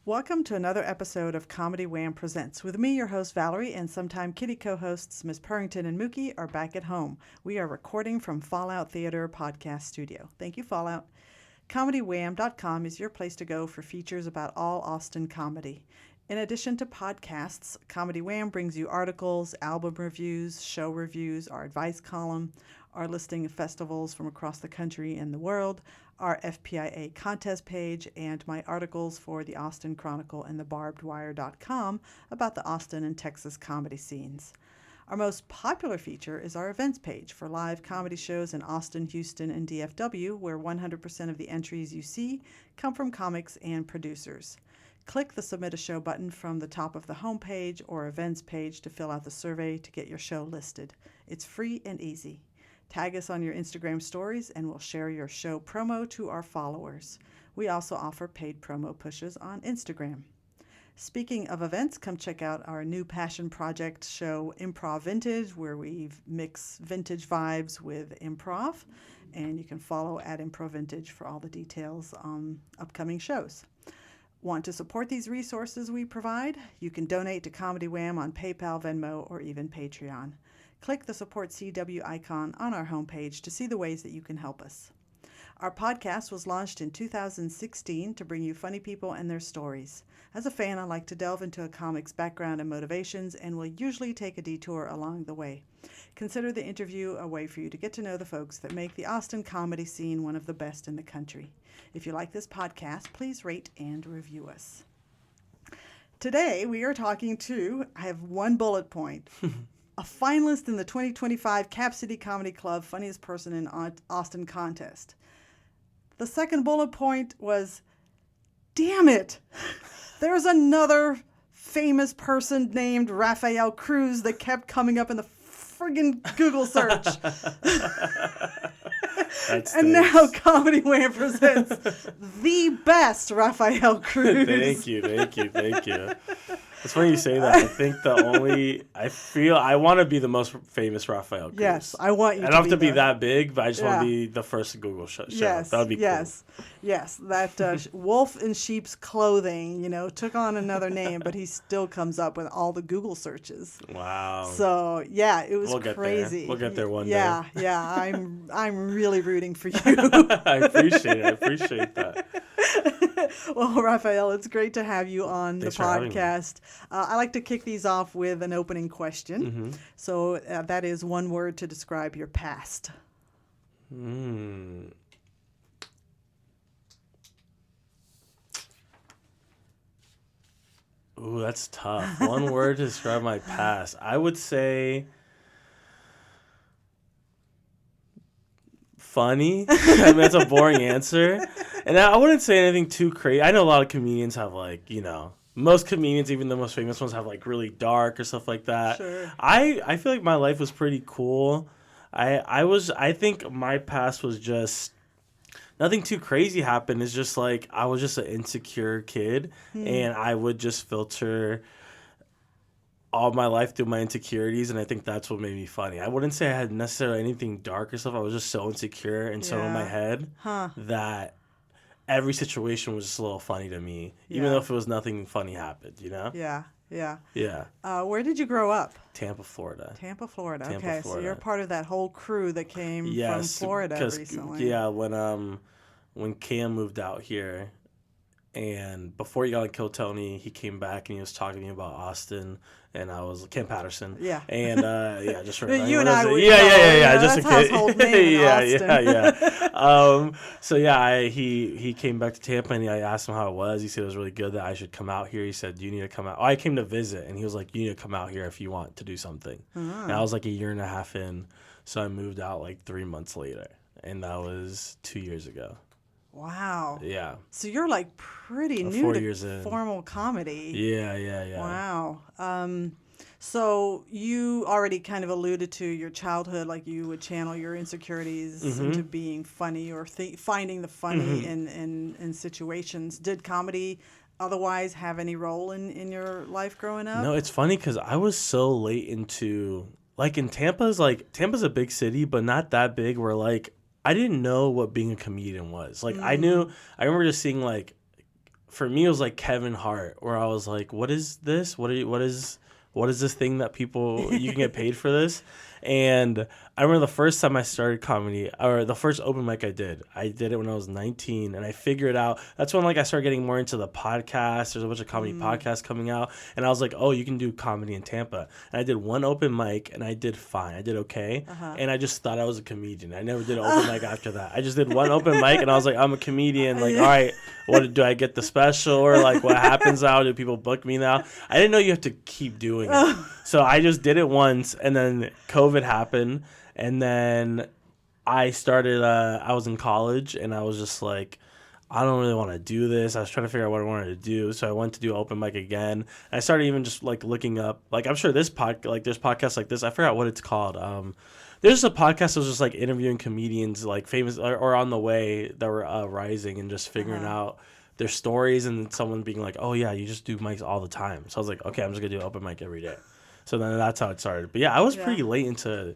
Welcome to another episode of Comedy Wham Presents. With me, your host Valerie, and sometime kitty co-hosts Miss Purrington and Mookie are back at home. We are recording from Fallout Theater Podcast Studio. Thank you, Fallout. ComedyWham.com is your place to go for features about all Austin comedy. In addition to podcasts, Comedy Wham brings you articles, album reviews, show reviews, our advice column, our listing of festivals from across the country and the world, our FPIA contest page, and my articles for the Austin Chronicle and thebarbedwire.com about the Austin and Texas comedy scenes. Our most popular feature is our events page for live comedy shows in Austin, Houston, and DFW, where 100% of the entries you see come from comics and producers. Click the Submit a Show button from the top of the homepage or events page to fill out the survey to get your show listed. It's free and easy. Tag us on your Instagram stories and we'll share your show promo to our followers. We also offer paid promo pushes on Instagram. Speaking of events, come check out our new passion project show, Improv Vintage, where we mix vintage vibes with improv. And you can follow at Improv Vintage for all the details on upcoming shows. Want to support these resources we provide? You can donate to Comedy Wham on PayPal, Venmo, or even Patreon. Click the Support CW icon on our homepage to see the ways that you can help us. Our podcast was launched in 2016 to bring you funny people and their stories. As a fan, I like to delve into a comic's background and motivations and will usually take a detour along the way. Consider the interview a way for you to get to know the folks that make the Austin comedy scene one of the best in the country. If you like this podcast, please rate and review us. Today, we are talking to, I have one bullet point, a finalist in the 2025 Cap City Comedy Club Funniest Person in Austin contest. The second bullet point was, damn it, there's another famous person named Rafael Cruz that kept coming up in the friggin' Google search. And now Comedy Wham presents the best Rafael Cruz. Thank you. It's funny you say that. I feel I want to be the most famous Rafael Cruz. Yes, I want you to be. I don't have to be that big, but I just want to be the first Google show. Yes, that would be cool. Yes. That wolf in sheep's clothing, took on another name, but he still comes up with all the Google searches. Wow. So, yeah, it was crazy. We'll get there one day. Yeah. I'm really rooting for you. I appreciate that. Well, Rafael, it's great to have you on Thanks the podcast. I like to kick these off with an opening question. Mm-hmm. So that is one word to describe your past. Ooh, that's tough. One word to describe my past. I would say funny. I mean, that's a boring answer. And I wouldn't say anything too crazy. I know a lot of comedians have most comedians, even the most famous ones, have really dark or stuff like that. Sure. I feel like my life was pretty cool. I think my past was just nothing too crazy happened. It's just I was just an insecure kid and I would just filter all my life through my insecurities, and I think that's what made me funny. I wouldn't say I had necessarily anything dark or stuff. I was just so insecure and so in my head that every situation was just a little funny to me, even though if it was nothing funny happened, Yeah. Yeah. Where did you grow up? Tampa, Florida. Tampa, Florida. Tampa, Okay, Florida. So you're part of that whole crew that came from Florida recently. Yeah, when Cam moved out here, and before he got on Kill Tony, he came back and he was talking to me about Austin, and I was Cam Patterson. Yeah. And just for you and I would just that's a kid. household name in Austin. So he came back to Tampa and I asked him how it was. He said it was really good, that I should come out here. He said, you need to come out. I came to visit, and he was like, you need to come out here if you want to do something. And I was a year and a half in, so I moved out 3 months later, and that was 2 years ago. Wow. Yeah. So you're pretty new 4 to years in. formal comedy. Yeah. Wow. So you already kind of alluded to your childhood, you would channel your insecurities into being funny or finding the funny in situations. Did comedy otherwise have any role in your life growing up? No, it's funny because I was so late into, in Tampa's a big city, but not that big where I didn't know what being a comedian was. I remember just seeing for me, it was like Kevin Hart, where I was like, what is this? What is this thing that people, you can get paid for this? And I remember the first time I started comedy, or the first open mic I did it when I was 19, and I figured out, that's when like I started getting more into the podcast. There's a bunch of comedy podcasts coming out, and I was like, oh, you can do comedy in Tampa. And I did one open mic, and I did fine. I did okay, and I just thought I was a comedian. I never did an open mic after that. I just did one open mic, and I was like, I'm a comedian. Like, all right, what do I get the special, or like what happens now? Do people book me now? I didn't know you have to keep doing it. So I just did it once, and then COVID happened, and then I started, I was in college, and I was just like, I don't really want to do this. I was trying to figure out what I wanted to do, so I went to do open mic again. And I started even just like looking up, like I'm sure there's podcasts like this. I forgot what it's called. There's a podcast that was just like interviewing comedians, like famous or on the way, that were rising and just figuring out their stories, and someone being like, oh yeah, you just do mics all the time. So I was like, okay, I'm just gonna do open mic every day. So then that's how it started. But yeah, I was pretty late into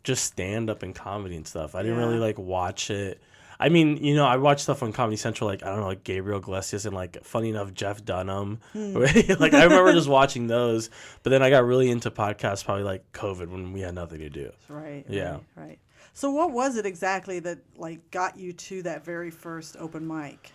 just stand up and comedy and stuff. I didn't really like watch it. I mean, you know, I watched stuff on Comedy Central, like, I don't know, like Gabriel Iglesias and like, funny enough, Jeff Dunham. Like, I remember just watching those. But then I got really into podcasts probably like COVID, when we had nothing to do. Right. Yeah. Right. So what was it exactly that like got you to that very first open mic?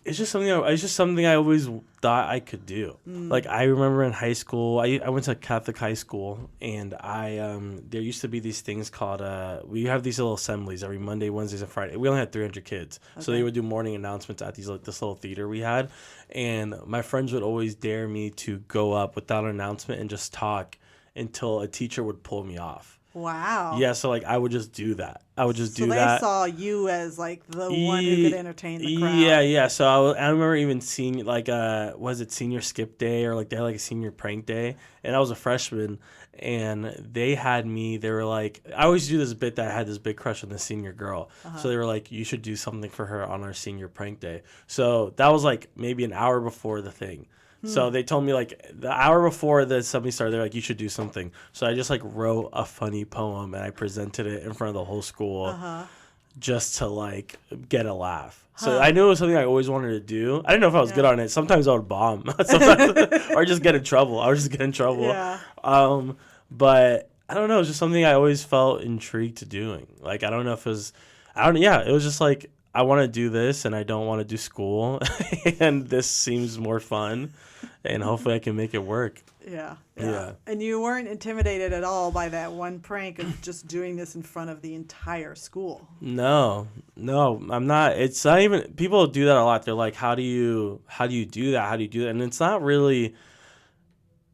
It's just something I always thought I could do. Like, I remember in high school, I went to a Catholic high school, and there used to be these things called, we have these little assemblies every Monday, Wednesdays, and Friday. We only had 300 kids. Okay. So they would do morning announcements at this little theater we had. And my friends would always dare me to go up without an announcement and just talk until a teacher would pull me off. Wow. Yeah, so like I would just do that. So they saw you as like the one who could entertain the crowd. Yeah. So I remember even seeing like was it senior skip day, or like they had like a senior prank day, and I was a freshman, and they had me. They were like, I always do this bit that I had this big crush on this senior girl. So they were like, you should do something for her on our senior prank day. So that was like maybe an hour before the thing. So they told me like the hour before the assembly started, they're like, you should do something. So I just like wrote a funny poem, and I presented it in front of the whole school just to like get a laugh. So I knew it was something I always wanted to do. I didn't know if I was good on it. Sometimes I would bomb, or just get in trouble. Yeah. But I don't know. It was just something I always felt intrigued to doing. Like, I don't know if it was, it was just like, I want to do this, and I don't want to do school, and this seems more fun, and hopefully I can make it work. Yeah. And you weren't intimidated at all by that one prank of just doing this in front of the entire school? No, I'm not. It's not even, people do that a lot. They're like, how do you do that? How do you do that? And it's not really,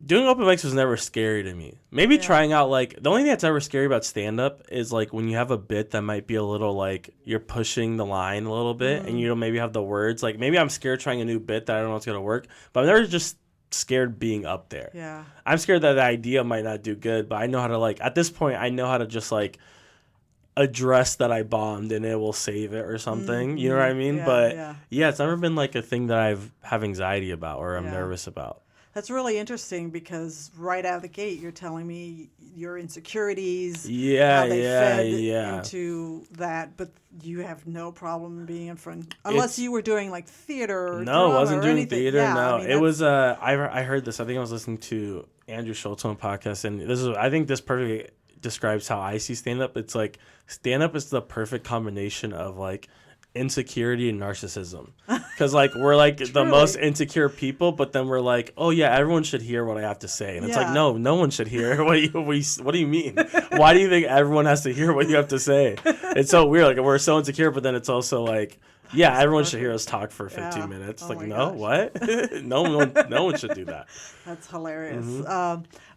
doing open mics was never scary to me. Maybe trying out, like, the only thing that's ever scary about stand-up is, like, when you have a bit that might be a little, like, you're pushing the line a little bit, and you don't maybe have the words. Like, maybe I'm scared trying a new bit that I don't know it's going to work, but I'm never just scared being up there. Yeah. I'm scared that the idea might not do good, but I know how to, like, at this point, I know how to just, like, address that I bombed, and it will save it or something. You know what I mean? Yeah, it's never been, like, a thing that I have anxiety about or I'm nervous about. That's really interesting, because right out of the gate, you're telling me your insecurities, how they fed into that, but you have no problem being in front, unless you were doing like theater or No, I wasn't doing anything. theater, no. I mean, it was, I heard this, I think I was listening to Andrew Schultz on a podcast, and I think this perfectly describes how I see stand-up. It's like, stand-up is the perfect combination of like, insecurity and narcissism, because like we're like the most insecure people, but then we're like, oh yeah, everyone should hear what I have to say, and it's like, no one should hear. What do you mean? Why do you think everyone has to hear what you have to say? It's so weird. Like, we're so insecure, but then it's also like, yeah, everyone should hear us talk for 15 minutes. Like, no, what? no one should do that. That's hilarious.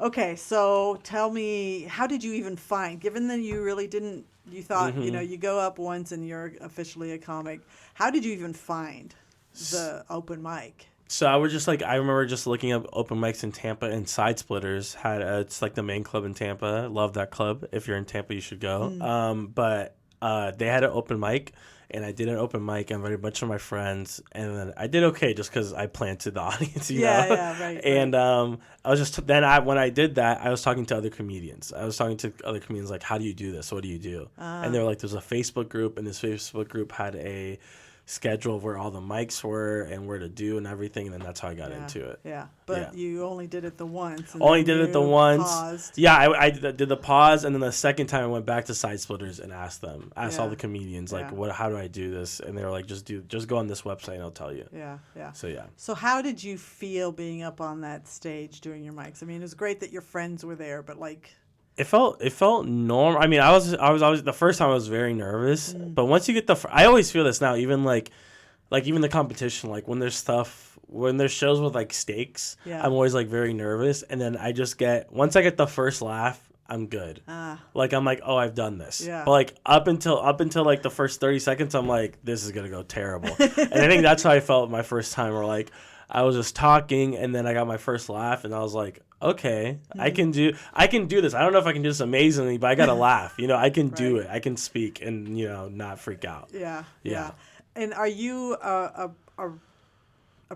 Okay, so tell me, how did you even find, given that you really didn't, you thought, you go up once and you're officially a comic, how did you even find the open mic? So I was just like, I remember just looking up open mics in Tampa, and Side Splitters had, it's like the main club in Tampa. Love that club. If you're in Tampa, you should go. But they had an open mic, and I did an open mic. I invited a bunch of my friends, and then I did okay just because I planted the audience, you know? Yeah, right. And I was just, when I did that, I was talking to other comedians. Like, how do you do this? What do you do? And they were like, there's a Facebook group, and this Facebook group had a schedule of where all the mics were and where to do and everything. And then that's how I got Yeah. into it. Yeah. But you only did it the once. And Only then did it the you once. paused. Yeah, I did the pause, and then the second time I went back to Side Splitters and asked all the comedians, like, how do I do this? And they were like, just go on this website and I'll tell you. Yeah, yeah. So yeah. So how did you feel being up on that stage doing your mics? I mean, it was great that your friends were there, but like, it felt normal. I mean, I was always the first time I was very nervous, but once you get I always feel this now, even like even the competition, like when there's shows with like stakes, I'm always like very nervous, and then once I get the first laugh, I'm good. Like I'm like, oh, I've done this. Yeah. But like up until like the first 30 seconds, I'm like, this is gonna go terrible. And I think that's how I felt my first time, where like I was just talking, and then I got my first laugh, and I was like, okay, I can do this. I don't know if I can do this amazingly, but I gotta laugh. I can do it. I can speak and not freak out. Yeah. And are you a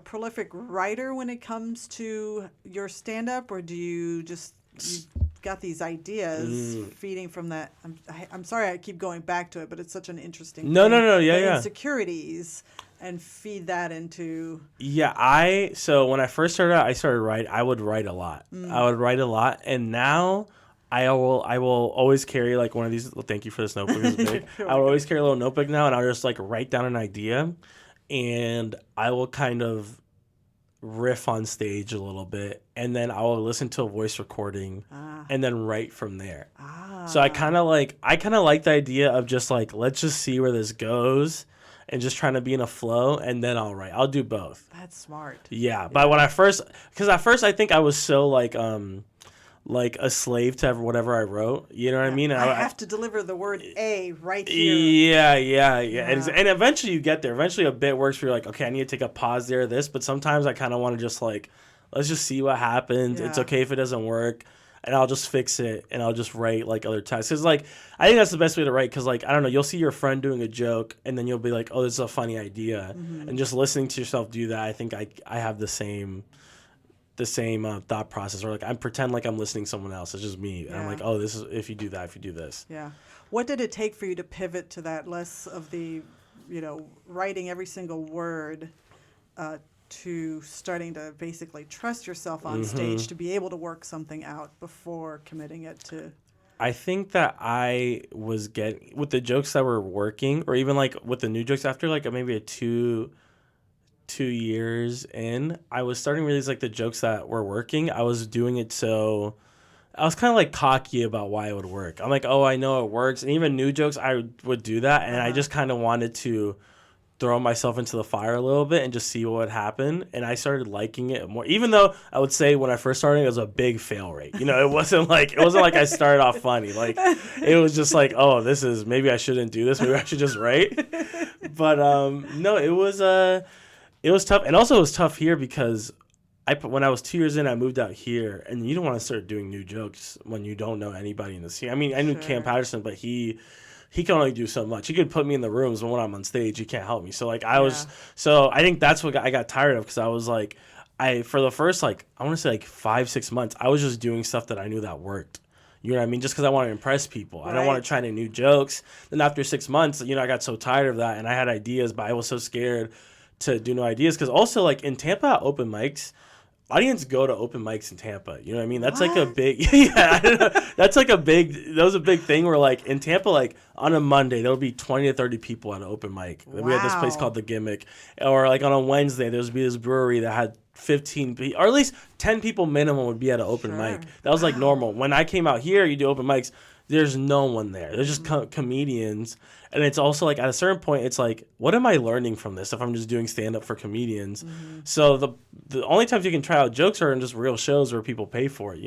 prolific writer when it comes to your stand-up, or do you got these ideas feeding from that? I'm sorry I keep going back to it, but it's such an interesting thing. No. Yeah. Insecurities, and feed that into... Yeah, so when I first started out, I would write a lot. And now I will always carry like one of these. Well, thank you for this notebook. It's big. I will always carry a little notebook now, and I'll just like write down an idea, and I will kind of riff on stage a little bit, and then I will listen to a voice recording and then write from there. So I kind of like the idea of just like, let's just see where this goes, and just trying to be in a flow, and then I'll write. I'll do both. That's smart. Yeah. But because at first I think I was so like a slave to whatever I wrote. You know what I mean? And I have to deliver the word A right here. Yeah. And eventually you get there. Eventually a bit works where you're like, okay, I need to take a pause there, but sometimes I kind of want to just like, let's just see what happens. Yeah. It's okay if it doesn't work. And I'll just fix it, and I'll just write like other times. Because like, I think that's the best way to write. Because like, I don't know, you'll see your friend doing a joke, and then you'll be like, oh, this is a funny idea. Mm-hmm. And just listening to yourself do that, I think I have the same thought process. Or like, I pretend like I'm listening to someone else. It's just me. And I'm like, oh, this is if you do that, if you do this. Yeah. What did it take for you to pivot to that, less of the, writing every single word, to starting to basically trust yourself on stage to be able to work something out before committing it to... I think that I was getting, with the jokes that were working, or even like with the new jokes after like maybe a 2 years in, I was starting to realize like the jokes that were working, I was doing it so... I was kind of like cocky about why it would work. I'm like, oh, I know it works. And even new jokes, I would do that. And I just kind of wanted to throw myself into the fire a little bit and just see what would happen. And I started liking it more, even though I would say when I first started, it was a big fail rate. It wasn't like I started off funny. Like it was just like, oh, maybe I shouldn't do this. Maybe I should just write. But no, it was tough. And also it was tough here because when I was 2 years in, I moved out here, and you don't want to start doing new jokes when you don't know anybody in the scene. I mean, I knew Cam Patterson, but he can only do so much. He could put me in the rooms, but when I'm on stage, he can't help me. So like so I think that's what I got tired of, because I was like, for the first like, I want to say like 5-6 months, I was just doing stuff that I knew that worked. You know what I mean? Just because I want to impress people. Right. I don't want to try any new jokes. Then after 6 months, I got so tired of that, and I had ideas, but I was so scared to do no ideas. Because also like in Tampa open mics, audience go to open mics in Tampa. You know what I mean? That's like a big, I don't know. That was a big thing where like in Tampa, like on a Monday, there'll be 20 to 30 people at an open mic. Wow. We had this place called The Gimmick. Or like on a Wednesday, there would be this brewery that had 15 people, or at least 10 people minimum would be at an open mic. That was like normal. When I came out here, you do open mics, there's no one there. There's just comedians. And it's also like at a certain point, it's like, what am I learning from this if I'm just doing stand-up for comedians? Mm-hmm. So the only times you can try out jokes are in just real shows where people pay for it,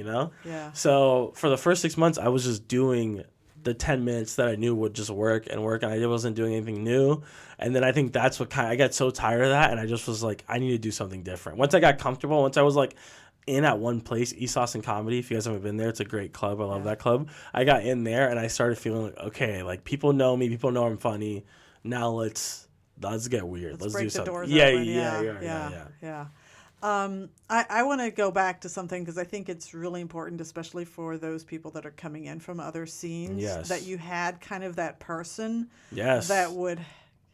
Yeah. So for the first 6 months, I was just doing the 10 minutes that I knew would just work, and I wasn't doing anything new. And then I think that's what I got so tired of that, and I just was like, I need to do something different. Once I got comfortable, once I was like in at one place, East Austin Comedy, if you guys haven't been there, it's a great club. I love that club. I got in there and I started feeling like, okay, like people know me, people know I'm funny. Now let's get weird. Let's do something. Doors open. Yeah. I want to go back to something, because I think it's really important, especially for those people that are coming in from other scenes, that you had kind of that person that would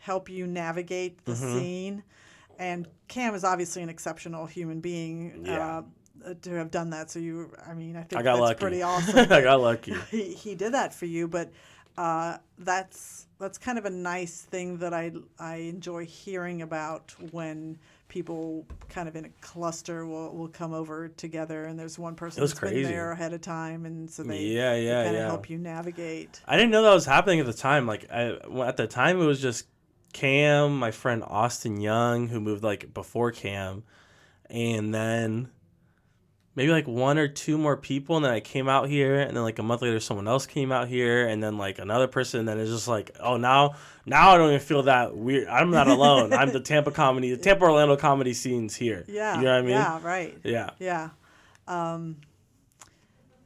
help you navigate the scene. And Cam is obviously an exceptional human being to have done that. So I think that's lucky. pretty awesome. I got lucky. He did that for you, but that's kind of a nice thing that I enjoy hearing about when people kind of in a cluster will come over together, and there's one person that's been there ahead of time, and so they kind of help you navigate. I didn't know that was happening at the time. Like at the time, it was just Cam, my friend Austin Young, who moved like before Cam, and then maybe like one or two more people, and then I came out here, and then like a month later someone else came out here, and then like another person, and then it's just like, oh, now I don't even feel that weird. I'm not alone. I'm the Tampa Orlando comedy scene's here. Yeah. You know what I mean? Yeah, right. Yeah. Yeah.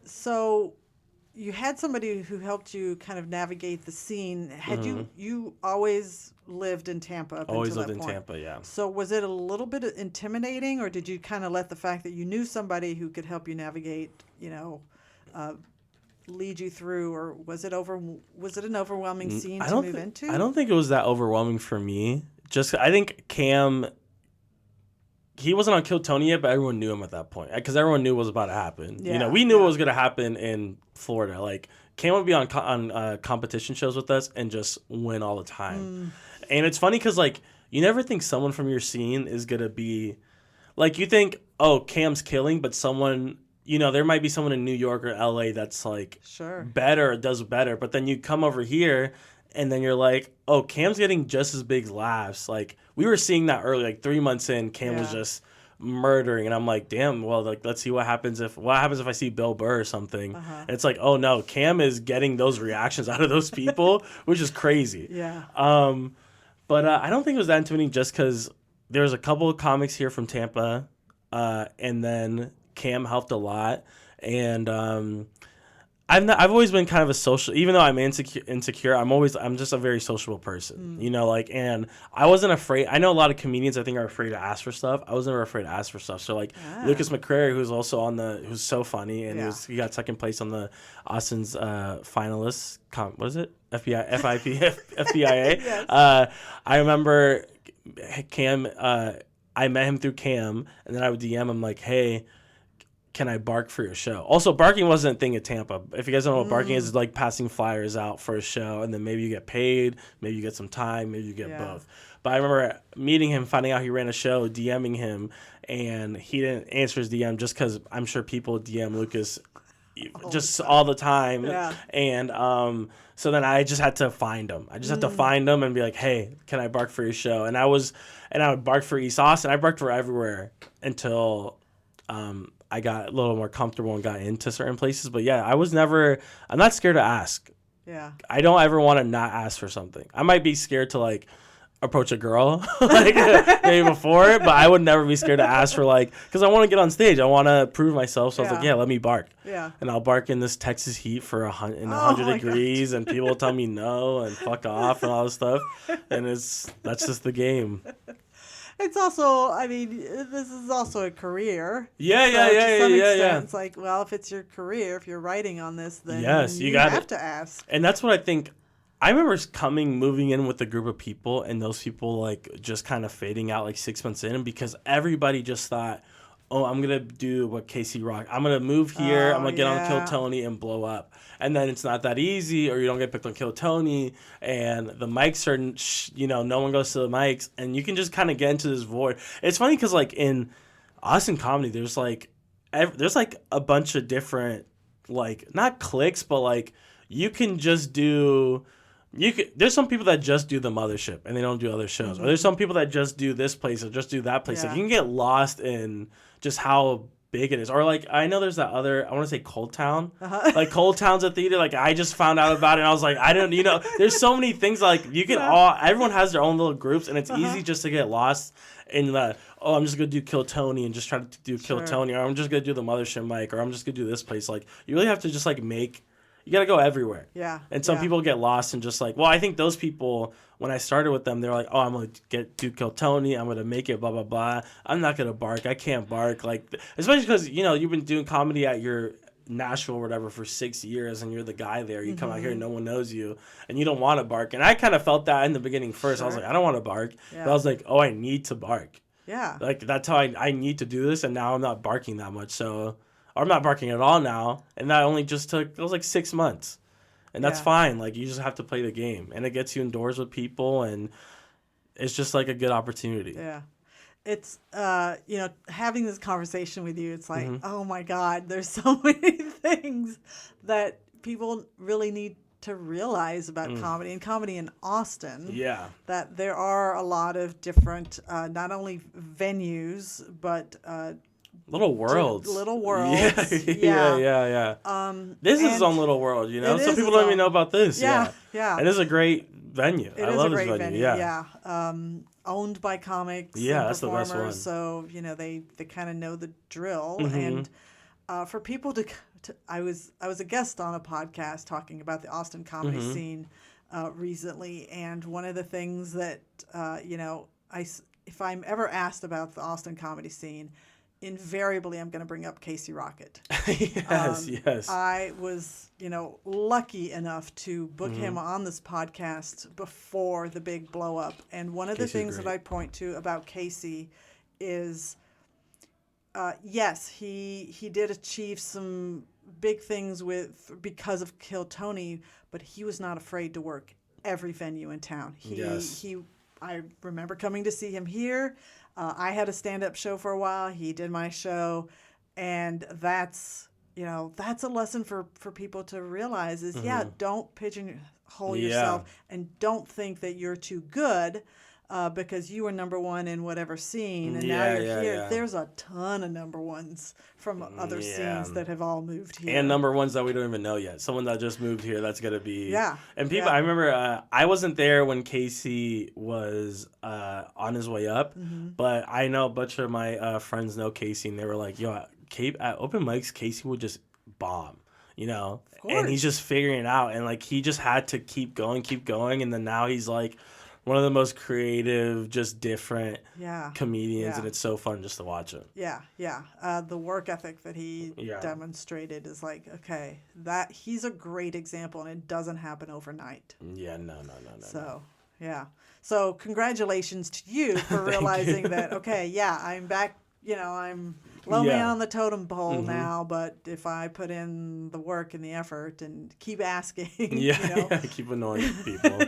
So you had somebody who helped you kind of navigate the scene. Had you always lived in Tampa up Always until lived that in point? Tampa, yeah. So was it a little bit intimidating, or did you kind of let the fact that you knew somebody who could help you navigate, lead you through, or was it an overwhelming scene to move into? I don't think it was that overwhelming for me. Just I think Cam, he wasn't on Kill Tony yet, but everyone knew him at that point because everyone knew what was about to happen. Yeah, we knew what was going to happen in Florida. Like Cam would be on competition shows with us and just win all the time. And it's funny because like you never think someone from your scene is going to be like, you think, oh, Cam's killing, but someone, there might be someone in New York or LA that's like better or does better. But then you come over here and then you're like, oh, Cam's getting just as big laughs. Like we were seeing that early, like 3 months in, Cam was just murdering, and I'm like, damn, well, like let's see what happens if I see Bill Burr or something. And it's like, oh no, Cam is getting those reactions out of those people, which is crazy. But I don't think it was that intimidating just because there's a couple of comics here from Tampa, and then Cam helped a lot, and I've always been kind of a social, even though I'm insecure, I'm just a very sociable person, and I wasn't afraid. I know a lot of comedians I think are afraid to ask for stuff. I was never afraid to ask for stuff. So like Lucas McCrary, who's also who's so funny, and he got second place on the Austin's finalists. What is it? FBIA. Yes. I remember Cam. I met him through Cam, and then I would DM him like, hey, can I bark for your show? Also, barking wasn't a thing at Tampa. If you guys don't know what barking is, it's like passing flyers out for a show, and then maybe you get paid, maybe you get some time, maybe you get both. But I remember meeting him, finding out he ran a show, DMing him, and he didn't answer his DM just because I'm sure people DM Lucas just all the time. Yeah. And so then I just had to find him. I just had to find him and be like, hey, can I bark for your show? And I would bark for East Austin. I barked for everywhere until I got a little more comfortable and got into certain places. But yeah, I'm not scared to ask. Yeah. I don't ever want to not ask for something. I might be scared to like approach a girl like maybe before it, but I would never be scared to ask for like, because I want to get on stage. I want to prove myself. So I was like, yeah, let me bark. Yeah. And I'll bark in this Texas heat for 100 degrees and people will tell me no and fuck off and all this stuff. And that's just the game. It's also, this is also a career. Yeah. It's like, well, if it's your career, if you're writing on this, then you have to ask. And that's what I think. I remember moving in with a group of people, and those people like just kind of fading out like 6 months in, because everybody just thought, oh, I'm going to do what Casey Rock. I'm going to move here. I'm going to get on Kill Tony and blow up. And then it's not that easy, or you don't get picked on Kill Tony, and the mics are, no one goes to the mics, and you can just kind of get into this void. It's funny because like in Austin comedy, there's like a bunch of different, like, not cliques, but like you can just do... there's some people that just do the mothership and they don't do other shows. Or there's some people that just do this place or just do that place. Like you can get lost in just how big it is. Or like I know there's that other, I want to say Cold Town. Like Cold Town's a theater. Like I just found out about it and I was like, I don't, there's so many things like you can everyone has their own little groups, and it's easy just to get lost in the, I'm just going to do Kill Tony and just try to do Kill Tony, or I'm just going to do the mothership mic, or I'm just going to do this place. Like you really have to just like you got to go everywhere. Yeah. And some people get lost and just like, well, I think those people, when I started with them, they were like, oh, I'm going to do Kill Tony. I'm going to make it, blah, blah, blah. I'm not going to bark. I can't bark. Like, especially because, you've been doing comedy at your Nashville or whatever for 6 years and you're the guy there. You come out here and no one knows you and you don't want to bark. And I kind of felt that in the beginning first. I was like, I don't want to bark. Yeah. But I was like, oh, I need to bark. Yeah. Like, that's how I need to do this. And now I'm not barking that much. Or I'm not barking at all now. And that only just it was like 6 months. And that's fine. Like, you just have to play the game. And it gets you indoors with people. And it's just like a good opportunity. Yeah. It's, having this conversation with you, it's like, oh my God, there's so many things that people really need to realize about comedy and comedy in Austin. Yeah. That there are a lot of different, not only venues, but little worlds. Little worlds. Yeah. This is its own little world, Some people don't even know about this. Yeah. And it's a great venue. I love this venue. Yeah. Owned by comics and that's performers, the best one. So, they kind of know the drill. And for people to I was a guest on a podcast talking about the Austin comedy scene recently, and one of the things that, if I'm ever asked about the Austin comedy scene, invariably I'm going to bring up Casey Rocket. Yes. I was, lucky enough to book him on this podcast before the big blow up. And one of the things that I point to about Casey is, yes, he did achieve some big things because of Kill Tony, but he was not afraid to work every venue in town. I remember coming to see him here. I had a stand-up show for a while. He did my show, and that's a lesson for people to realize is, don't pigeonhole yourself and don't think that you're too good because you were number one in whatever scene, and now you're here. Yeah. There's a ton of number ones from other scenes that have all moved here. And number ones that we don't even know yet. Someone that just moved here, that's going to be... Yeah. And people, I remember I wasn't there when Casey was on his way up, but I know a bunch of my friends know Casey, and they were like, yo, at open mics, Casey would just bomb. And he's just figuring it out. And, like, he just had to keep going. And then now he's, like, one of the most creative, just different comedians. And it's so fun just to watch him. Yeah. The work ethic that he demonstrated is like, okay, that he's a great example, and it doesn't happen overnight. Yeah, no. So, So, congratulations to you for realizing that, okay, I'm back, I'm low man on the totem pole now, but if I put in the work and the effort and keep asking, keep annoying people.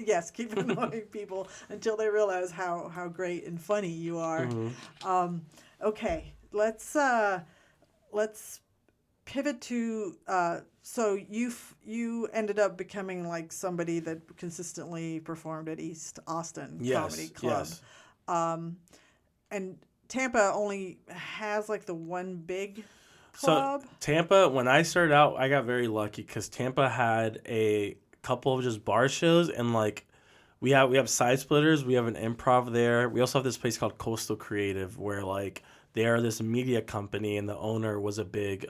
Yes, keep annoying people until they realize how great and funny you are. Okay, let's pivot to so you ended up becoming like somebody that consistently performed at East Austin Comedy Club. And Tampa only has like the one big club. So Tampa, when I started out, I got very lucky because Tampa had a couple of just bar shows, and like we have Side Splitters, we have an improv there. We also have this place called Coastal Creative where like they are this media company, and the owner was a big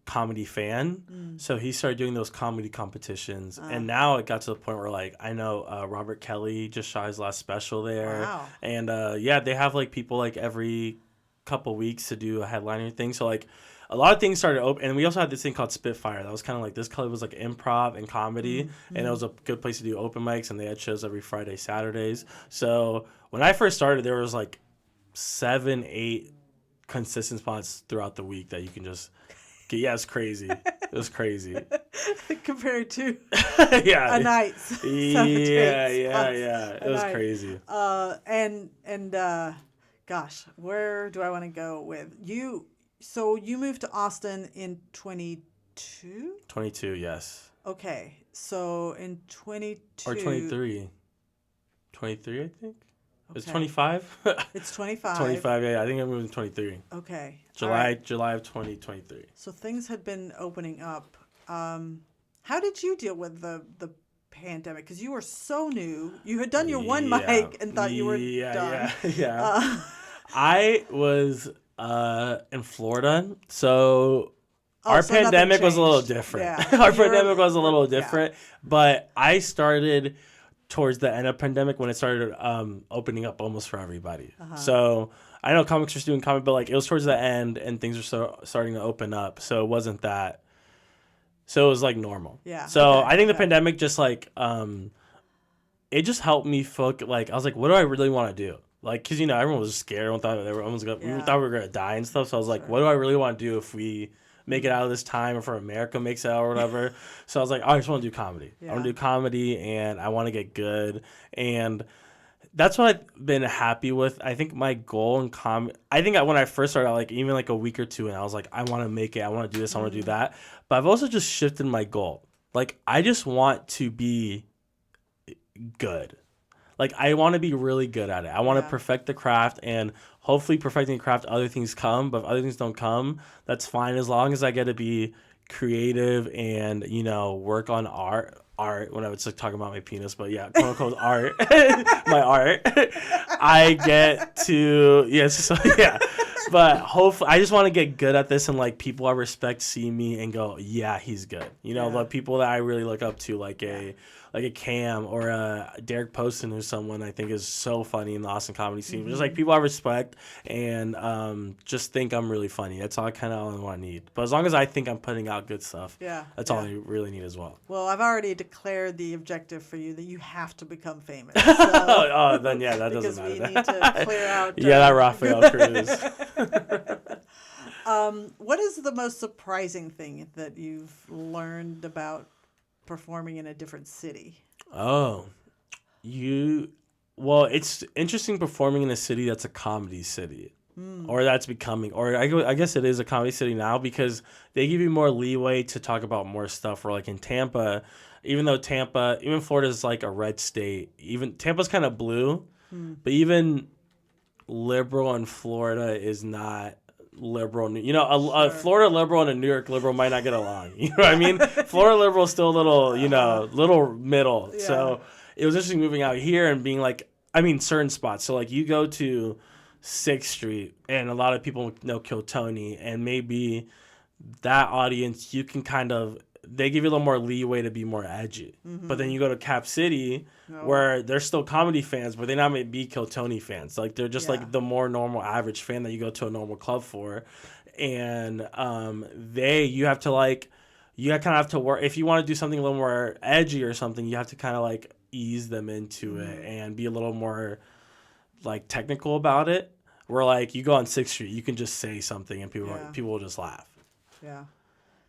comedy fan. So he started doing those comedy competitions, and now it got to the point where like I know Robert Kelly just shot his last special there. Wow. And they have like people like every couple weeks to do a headliner thing. So like a lot of things started open, and we also had this thing called Spitfire that was kind of like, this club was like improv and comedy, and it was a good place to do open mics, and they had shows every Friday, Saturdays. So when I first started, there was like 7-8 consistent spots throughout the week that you can just get. Yeah, it's crazy. It was crazy. Compared to a night. Yeah. It was crazy. Gosh, where do I want to go with you? So you moved to Austin in 22? 22, yes. Okay, so in 22... Or 23. 23, I think? Okay. It's 25? It's 25. 25, yeah. I think I moved in 23. Okay. July of 2023. So things had been opening up. How did you deal with the pandemic? Because you were so new. You had done your one mic and thought you were done. Yeah. I was in Florida, so our pandemic was a little different. Yeah. Our pandemic was a little different, but I started towards the end of pandemic when it started opening up almost for everybody. So I know comics are doing comic, but like it was towards the end and things were starting to open up. So it wasn't that. So it was like normal. Yeah. So Okay. I think the pandemic just like it just helped me focus. Like I was like, what do I really want to do? Like, cause everyone was scared. Everyone thought we thought we were gonna die and stuff. So I was like, what do I really want to do if we make it out of this time, or if America makes it out or whatever? So I was like, I just want to do comedy. I want to do comedy, and I want to get good. And that's what I've been happy with. I think my goal in I think when I first started, like even like a week or two, and I was like, I want to make it. I want to do this. I want to do that. But I've also just shifted my goal. Like I just want to be good. Like I want to be really good at it. I want to perfect the craft, and hopefully perfecting the craft, other things come. But if other things don't come, that's fine, as long as I get to be creative and work on art when I was like talking about my penis, but yeah, quote unquote art, my art. I get to so yeah. But hopefully, I just want to get good at this, and like people I respect see me and go, yeah, he's good. The people that I really look up to, like a Cam or a Derek Poston, who's someone I think is so funny in the Austin comedy scene. Just like people I respect and just think I'm really funny. That's all I kind of want to need. But as long as I think I'm putting out good stuff, that's all I really need as well. Well, I've already declared the objective for you that you have to become famous. So, oh, then yeah, that doesn't matter. Because we need to clear out. That Rafael Cruz. What is the most surprising thing that you've learned about performing in a different city? It's interesting performing in a city that's a comedy city, or that's becoming, or I guess it is a comedy city now, because they give you more leeway to talk about more stuff. Or like in Tampa, even Florida is like a red state, even Tampa's kind of blue, but even liberal in Florida is not liberal. A Florida liberal and a New York liberal might not get along. You know what I mean? Florida liberal is still a little, little middle. Yeah. So it was interesting moving out here and being like, certain spots. So like you go to 6th Street and a lot of people know Kill Tony, and maybe that audience, you can they give you a little more leeway to be more edgy. But then you go to Cap City, where they're still comedy fans, but they not may be Kill Tony fans. Like they're just like the more normal average fan that you go to a normal club for. And you kind of have to work. If you want to do something a little more edgy or something, you have to kind of like ease them into it and be a little more like technical about it. Where like you go on 6th Street, you can just say something and people will just laugh. Yeah.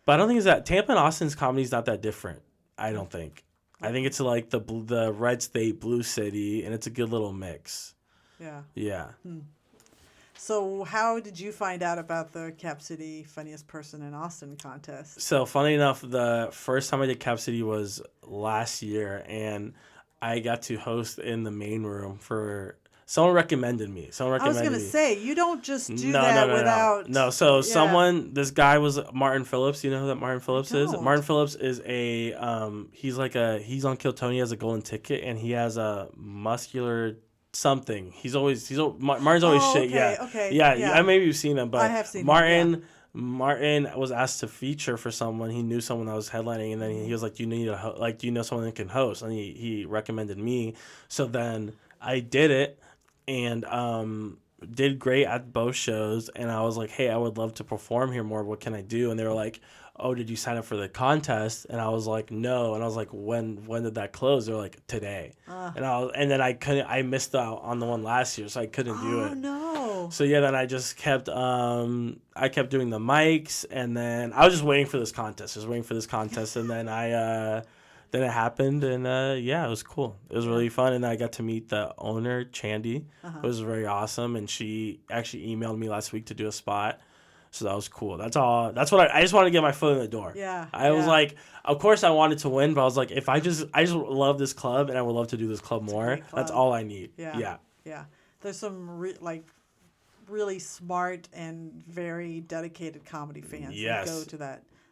But I don't think it's that Tampa and Austin's comedy is not that different. I don't think. I think it's like the red state, blue city, and it's a good little mix. Yeah. Yeah. So how did you find out about the Cap City Funniest Person in Austin contest? So funny enough, the first time I did Cap City was last year, and I got to host in the main room for. Someone recommended me. I was going to say, you don't just do that without... No, so this guy was Martin Phillips. You know who that Martin Phillips is? Martin Phillips is he's on Kill Tony, he has a golden ticket, and he has a muscular something. Martin's always shit. Okay. Yeah. Maybe you've seen him, but I have seen Martin... him, Martin was asked to feature for someone. He knew someone that was headlining, and then he was like, "Do you know someone that can host?" And he recommended me. So then I did it. And did great at both shows, and I was like, hey, I would love to perform here more. What can I do? And they were like, oh, did you sign up for the contest? And I was like, no. And I was like, when did that close? They're like, today. And then I missed out on the one last year, so I couldn't do it. Oh no. So yeah, then I just kept doing the mics, and then I was just waiting for this contest. And then then it happened, and it was cool. It was really fun, and I got to meet the owner, Chandy. It was very awesome, and she actually emailed me last week to do a spot, so that was cool. That's all. That's what I just wanted to get my foot in the door. Yeah. I was like, of course I wanted to win, but I was like, if I just love this club, and I would love to do this club more. Club. That's all I need. Yeah. There's some really smart and very dedicated comedy fans that go to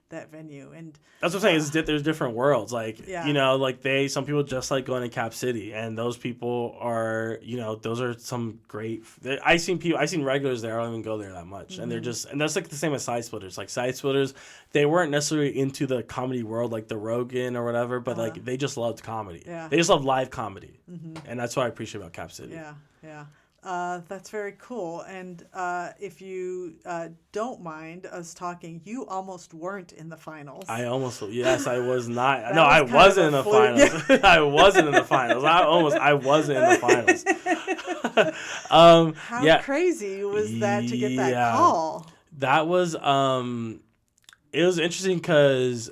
that venue. And that's what I'm saying. There's different worlds. Like, Yeah. you know, like some people just like going to Cap City, and those people are, you know, those are some great. I seen regulars there. I don't even go there that much, and they're just, and that's like the same as Side Splitters. Like Side Splitters, they weren't necessarily into the comedy world like the Rogan or whatever, but like they just loved comedy. Yeah. They just love live comedy, and that's what I appreciate about Cap City. Yeah, yeah. That's very cool. And if you don't mind us talking, you almost weren't in the finals. I was not. No, I was kind wasn't of in a the fluke. finals. I wasn't in the finals. I wasn't in the finals. How crazy was that to get that call? That was it was interesting because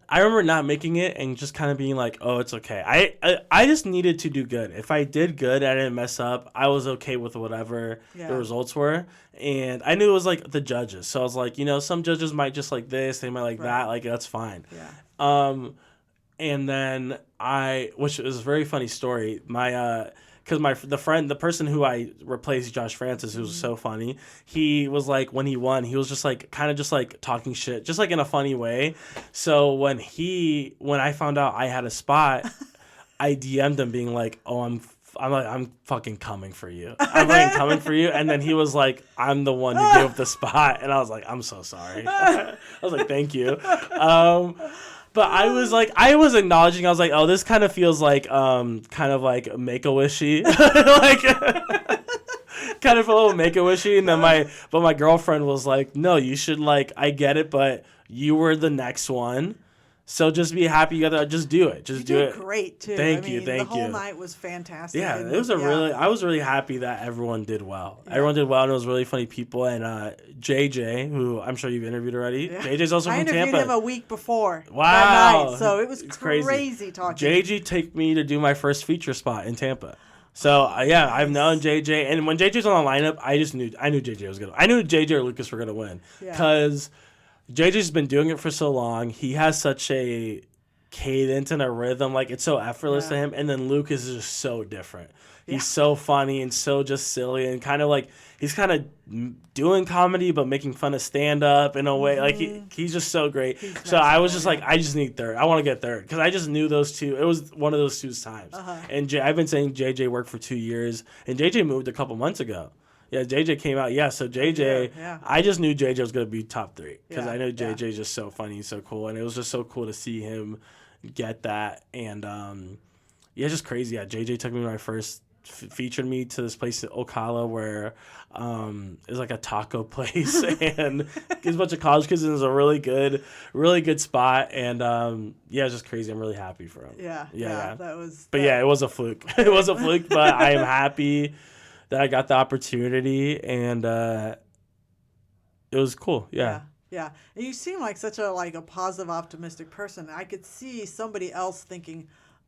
I remember not making it and just kind of being like, oh, it's okay. I just needed to do good. If I did good, I didn't mess up, I was okay with whatever the results were. And I knew it was like the judges. So I was like, you know, some judges might just like this, they might like that. Like, that's fine. Yeah. And then which is a very funny story, because the person who I replaced, Josh Francis, who was so funny, he was like, when he won, he was just like, kind of just like talking shit, just like in a funny way. So when I found out I had a spot, I DM'd him being like, oh, I'm fucking coming for you. I'm fucking coming for you. And then he was like, I'm the one who gave up the spot. And I was like, I'm so sorry. I was like, thank you. But I was acknowledging, I was like, oh, this kind of feels like, kind of like Make-A-Wishy. Like, kind of a little Make-A-Wishy. And then my girlfriend was like, no, you should, like, I get it, but you were the next one. So just be happy. You gotta just do it. Just do it. You did great too. Thank you. The whole night was fantastic. Yeah, it was I was really happy that everyone did well. Yeah. Everyone did well, and it was really funny people. And JJ, who I'm sure you've interviewed already. Yeah. JJ's also from Tampa. I interviewed him a week before. Wow. That night, so it was crazy talking. JJ took me to do my first feature spot in Tampa. So yeah, I've known JJ, and when JJ's on the lineup, I knew JJ was gonna. I knew JJ or Lucas were gonna win because JJ's been doing it for so long. He has such a cadence and a rhythm, like it's so effortless to him. And then Lucas is just so different. He's so funny and so just silly and kind of like he's kind of doing comedy but making fun of stand up in a way. Like he's just so great. So I was just like, I just need third. I want to get third because I just knew those two. It was one of those two times. And I've been saying JJ worked for 2 years, and JJ moved a couple months ago. Yeah, JJ came out. Yeah, so JJ, I just knew JJ was going to be top 3 because I know JJ's just so funny, so cool, and it was just so cool to see him get that. And it's just crazy. Yeah, JJ took me to my first, featured me to this place in Ocala where it's like a taco place, and there's a bunch of college kids, and it was a really good spot. And it's just crazy. I'm really happy for him. Yeah. That was. But it was a fluke. It was a fluke, but I am happy that I got the opportunity, and it was cool. Yeah. And you seem like such a positive, optimistic person. I could see somebody else thinking,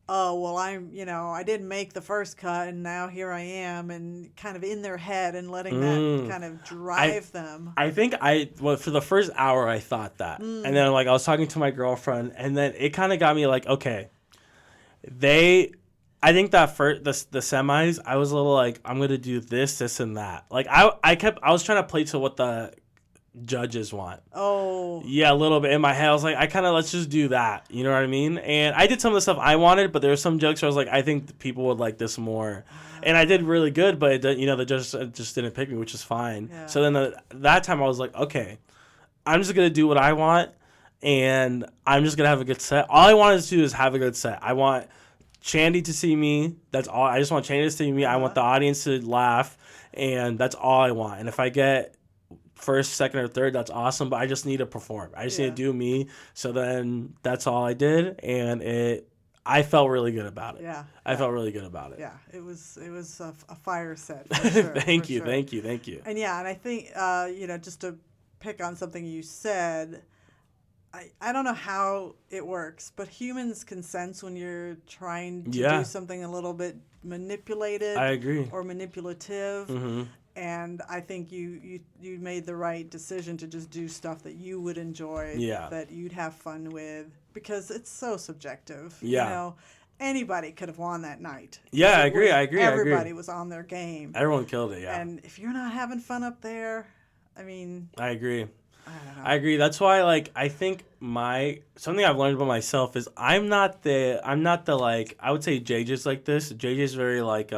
oh, well, I didn't make the first cut, and now here I am, and kind of in their head and letting that kind of drive them. I think for the first hour, I thought that. And then, I was talking to my girlfriend, and then it kind of got me like, okay, I think that for the semis, I was a little like, I'm going to do this, and that. Like, I was trying to play to what the judges want. Oh. Yeah, a little bit in my head. I was like, let's just do that. You know what I mean? And I did some of the stuff I wanted, but there were some jokes where I was like, I think people would like this more. And I did really good, but, the judges just didn't pick me, which is fine. Yeah. So then that time I was like, okay, I'm just going to do what I want, and I'm just going to have a good set. All I wanted to do is have a good set. I want Chandy to see me. That's all. I just want Chandy to see me. I want the audience to laugh, and that's all I want. And if I get first, second, or third, that's awesome, but I just need to perform. I just need to do me. So then that's all I did, and I felt really good about it. Yeah. I felt really good about it. Yeah. It was a fire set for sure. Thank you. And and I think just to pick on something you said, I don't know how it works, but humans can sense when you're trying to do something a little bit manipulated. I agree. Or manipulative. Mm-hmm. And I think you made the right decision to just do stuff that you would enjoy, that you'd have fun with, because it's so subjective. Yeah. Anybody could have won that night. Yeah, I agree. Everybody was on their game. Everyone killed it, yeah. And if you're not having fun up there, I mean... I agree. don't know. I agree. That's why, like, I think something I've learned about myself is I'm not the like, I would say JJ's like this. JJ's very like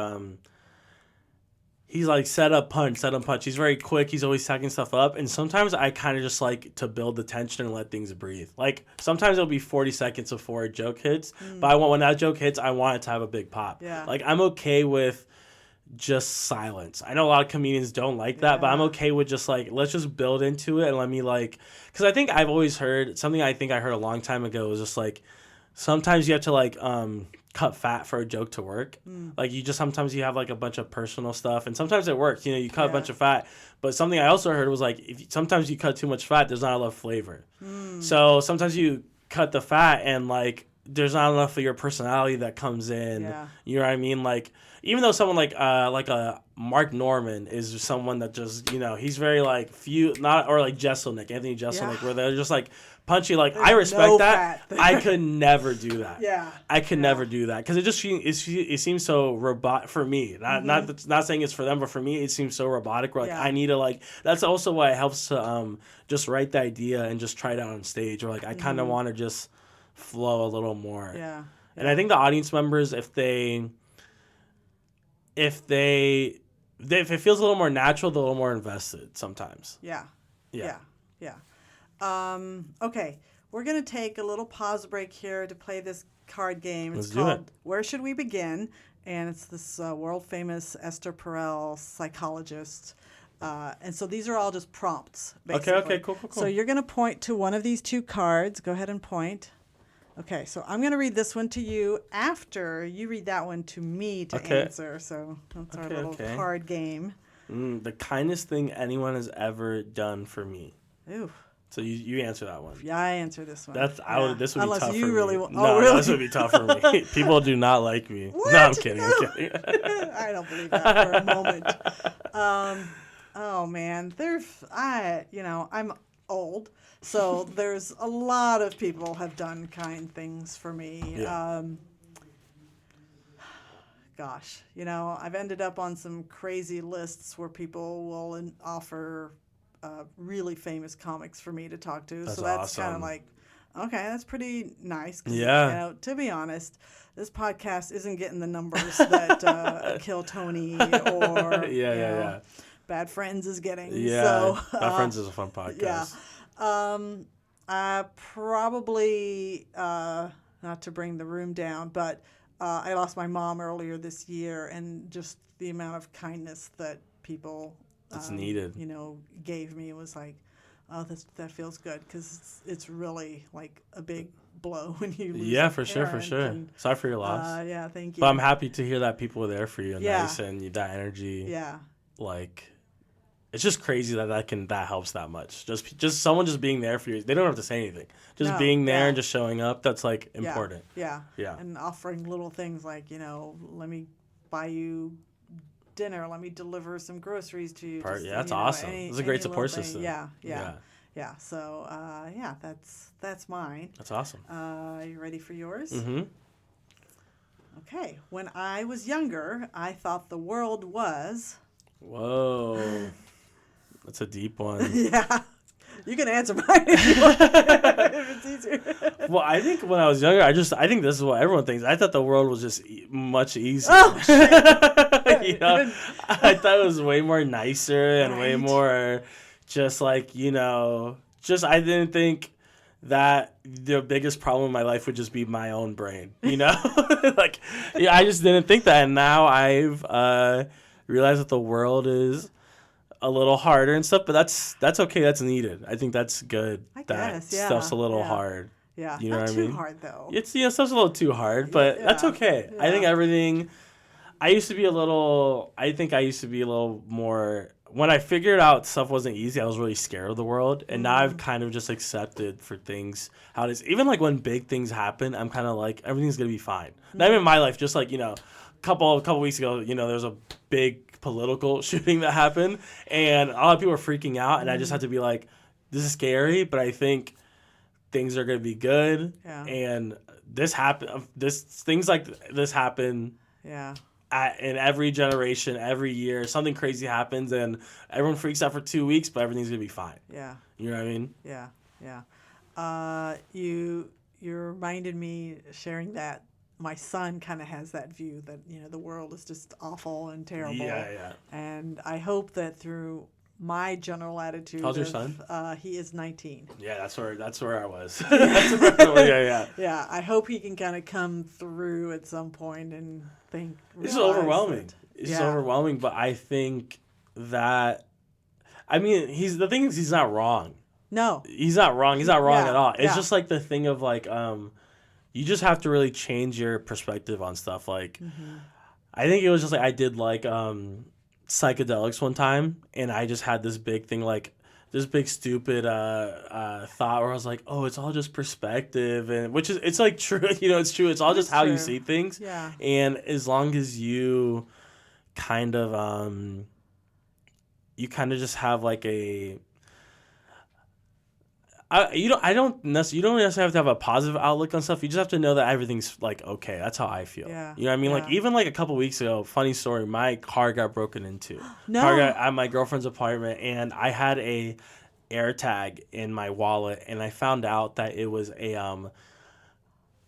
he's like set up punch. He's very quick. He's always stacking stuff up. And sometimes I kind of just like to build the tension and let things breathe. Like sometimes it'll be 40 seconds before a joke hits. But when that joke hits, I want it to have a big pop. Yeah. Like I'm okay with just silence. I know a lot of comedians don't like that, but I'm okay with just like, let's just build into it and let me like, because I think I've always heard something I think I heard a long time ago was just like, sometimes you have to like cut fat for a joke to work. Like sometimes you have like a bunch of personal stuff and sometimes it works, you know, you cut a bunch of fat, but something I also heard was like, sometimes you cut too much fat, there's not enough flavor. So sometimes you cut the fat and like, there's not enough of your personality that comes in. You know what I mean? Like, even though someone like a Mark Norman is someone that just, you know, he's very like or like Jeselnik, Anthony Jeselnik, where they're just like punchy. Like I respect that. I could never do that. I could never do that because it seems so robot for me. Not saying it's for them, but for me it seems so robotic. Where like I need to like. That's also why it helps to just write the idea and just try it out on stage. Or like I kind of want to just flow a little more. And I think the audience members, if it feels a little more natural, they're a little more invested sometimes. Yeah. Okay, we're going to take a little pause break here to play this card game. It's called Where Should We Begin? And it's this world-famous Esther Perel psychologist. And so these are all just prompts, basically. Okay, cool. So you're going to point to one of these two cards. Go ahead and point. Okay, so I'm going to read this one to you after you read that one to me to answer. So that's our little card game. The kindest thing anyone has ever done for me. Ooh. So you answer that one. Yeah, I answer this one. This would Unless be tough you for really me. want. No, really? This would be tough for me. People do not like me. What? No, I'm kidding. I don't believe that for a moment. Oh man, I'm old. So there's a lot of people have done kind things for me. Yeah. Gosh, I've ended up on some crazy lists where people will offer really famous comics for me to talk to. That's so that's awesome. kind of like, okay, that's pretty nice. Yeah. To be honest, this podcast isn't getting the numbers that Kill Tony or Bad Friends is getting. Yeah. So, Bad Friends is a fun podcast. Yeah. Probably, not to bring the room down, but I lost my mom earlier this year, and just the amount of kindness that people needed. Gave me was like, oh, that feels good, because it's really like a big blow when you lose a for sure. and, Sorry for your loss. yeah, thank you. But I'm happy to hear that people were there for you and nice and that energy. Yeah. Like, it's just crazy that helps that much. Just someone just being there for you. They don't have to say anything. Just being there and just showing up. That's like important. Yeah. Yeah. And offering little things like, let me buy you dinner. Let me deliver some groceries to you. That's awesome. It's a great support system. Yeah. So, that's mine. That's awesome. You ready for yours? Mm-hmm. Okay. When I was younger, I thought the world was... Whoa. That's a deep one. Yeah. You can answer mine if you want, if it's easier. Well, I think when I was younger, I think this is what everyone thinks. I thought the world was just much easier. Oh, shit. I thought it was way more nicer and way more just like, I didn't think that the biggest problem in my life would just be my own brain, I just didn't think that. And now I've realized that the world is a little harder and stuff, but that's okay. That's needed. I think that's good. I guess, stuff's a little hard. Yeah, you know not what too I mean? hard though. It's stuff's a little too hard, but that's okay. Yeah. I think everything. I used to be a little more. When I figured out stuff wasn't easy, I was really scared of the world, and now I've kind of just accepted for things how it is. Even like when big things happen, I'm kind of like everything's gonna be fine. Not even in my life, just like a couple weeks ago, there was a big political shooting that happened, and a lot of people were freaking out, and I just had to be like, this is scary, but I think things are going to be good. Yeah. And things like this happen in every generation, every year, something crazy happens and everyone freaks out for 2 weeks, but everything's going to be fine. Yeah. You know what I mean? Yeah. Yeah. You reminded me sharing that my son kind of has that view that, the world is just awful and terrible. Yeah. And I hope that through my general attitude. How's your son? He is 19. Yeah, that's where I was. Yeah. Yeah, I hope he can kind of come through at some point and think. It's overwhelming. It's overwhelming, but I think that, he's not wrong. No. He's not wrong. He's not wrong at all. It's just like the thing of like, you just have to really change your perspective on stuff. Like, I think it was just like, I did like, psychedelics one time, and I just had this big thing, like this big stupid thought where I was like, oh, it's all just perspective, and which is, it's like true, it's true. It's all just how you see things. Yeah. And as long as you kind of just have like you don't necessarily have to have a positive outlook on stuff. You just have to know that everything's like okay. That's how I feel. Yeah. You know what I mean? Yeah. Like even like a couple weeks ago, funny story, my car got broken into. No. Car got at my girlfriend's apartment, and I had a air tag in my wallet, and I found out that it was a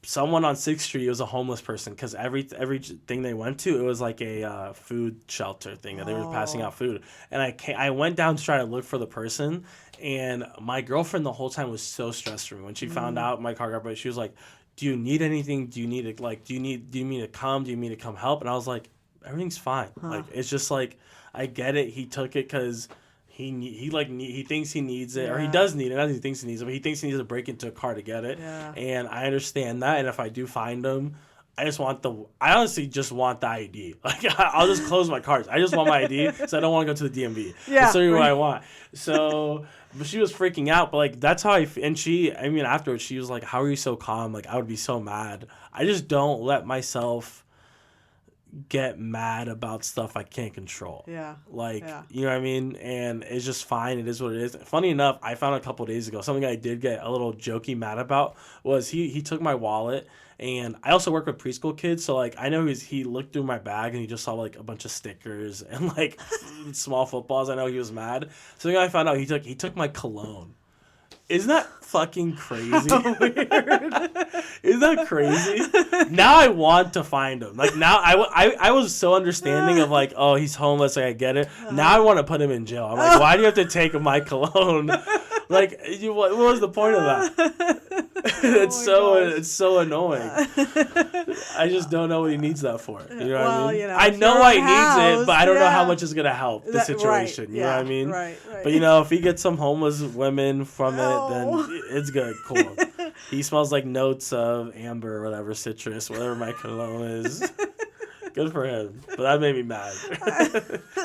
someone on 6th Street. It was a homeless person, because everything they went to, it was like a food shelter thing that they were passing out food. And I went down to try to look for the person, and my girlfriend the whole time was so stressed for me. When she found out my car got broken, she was like, do you need anything? Do you need to do you need me to come? Do you need me to come help? And I was like, everything's fine. Like, it's just like, I get it. He took it because he thinks he needs it, or he does need it. Not that he thinks he needs it, but he thinks he needs to break into a car to get it. Yeah. And I understand that. And if I do find him, I honestly just want the ID. Like, I'll just close my cards. I just want my ID, so I don't want to go to the DMV. Yeah. That's really what I want. So, but she was freaking out. But like, that's how afterwards she was like, "How are you so calm? Like, I would be so mad. I just don't let myself get mad about stuff I can't control." Yeah. Like, you know what I mean? And it's just fine. It is what it is. Funny enough, I found a couple of days ago, something I did get a little jokey mad about was he took my wallet, and I also work with preschool kids. So like, I know he looked through my bag and he just saw like a bunch of stickers and like small footballs. I know he was mad. So then I found out he took my cologne. Isn't that fucking crazy? Isn't that crazy? Now I want to find him. Like, now I was so understanding of like, oh, he's homeless. Like, I get it. Now I want to put him in jail. I'm like, why do you have to take my cologne? Like, what was the point of that? It's so annoying. I just don't know what he needs that for. You know what I mean? I know why he needs it, but I don't know how much it's gonna help the situation. Right, you know what I mean? Right. But if he gets some homeless women from it, then it's good. Cool. He smells like notes of amber or whatever, citrus, whatever my cologne is. Good for him. But that made me mad.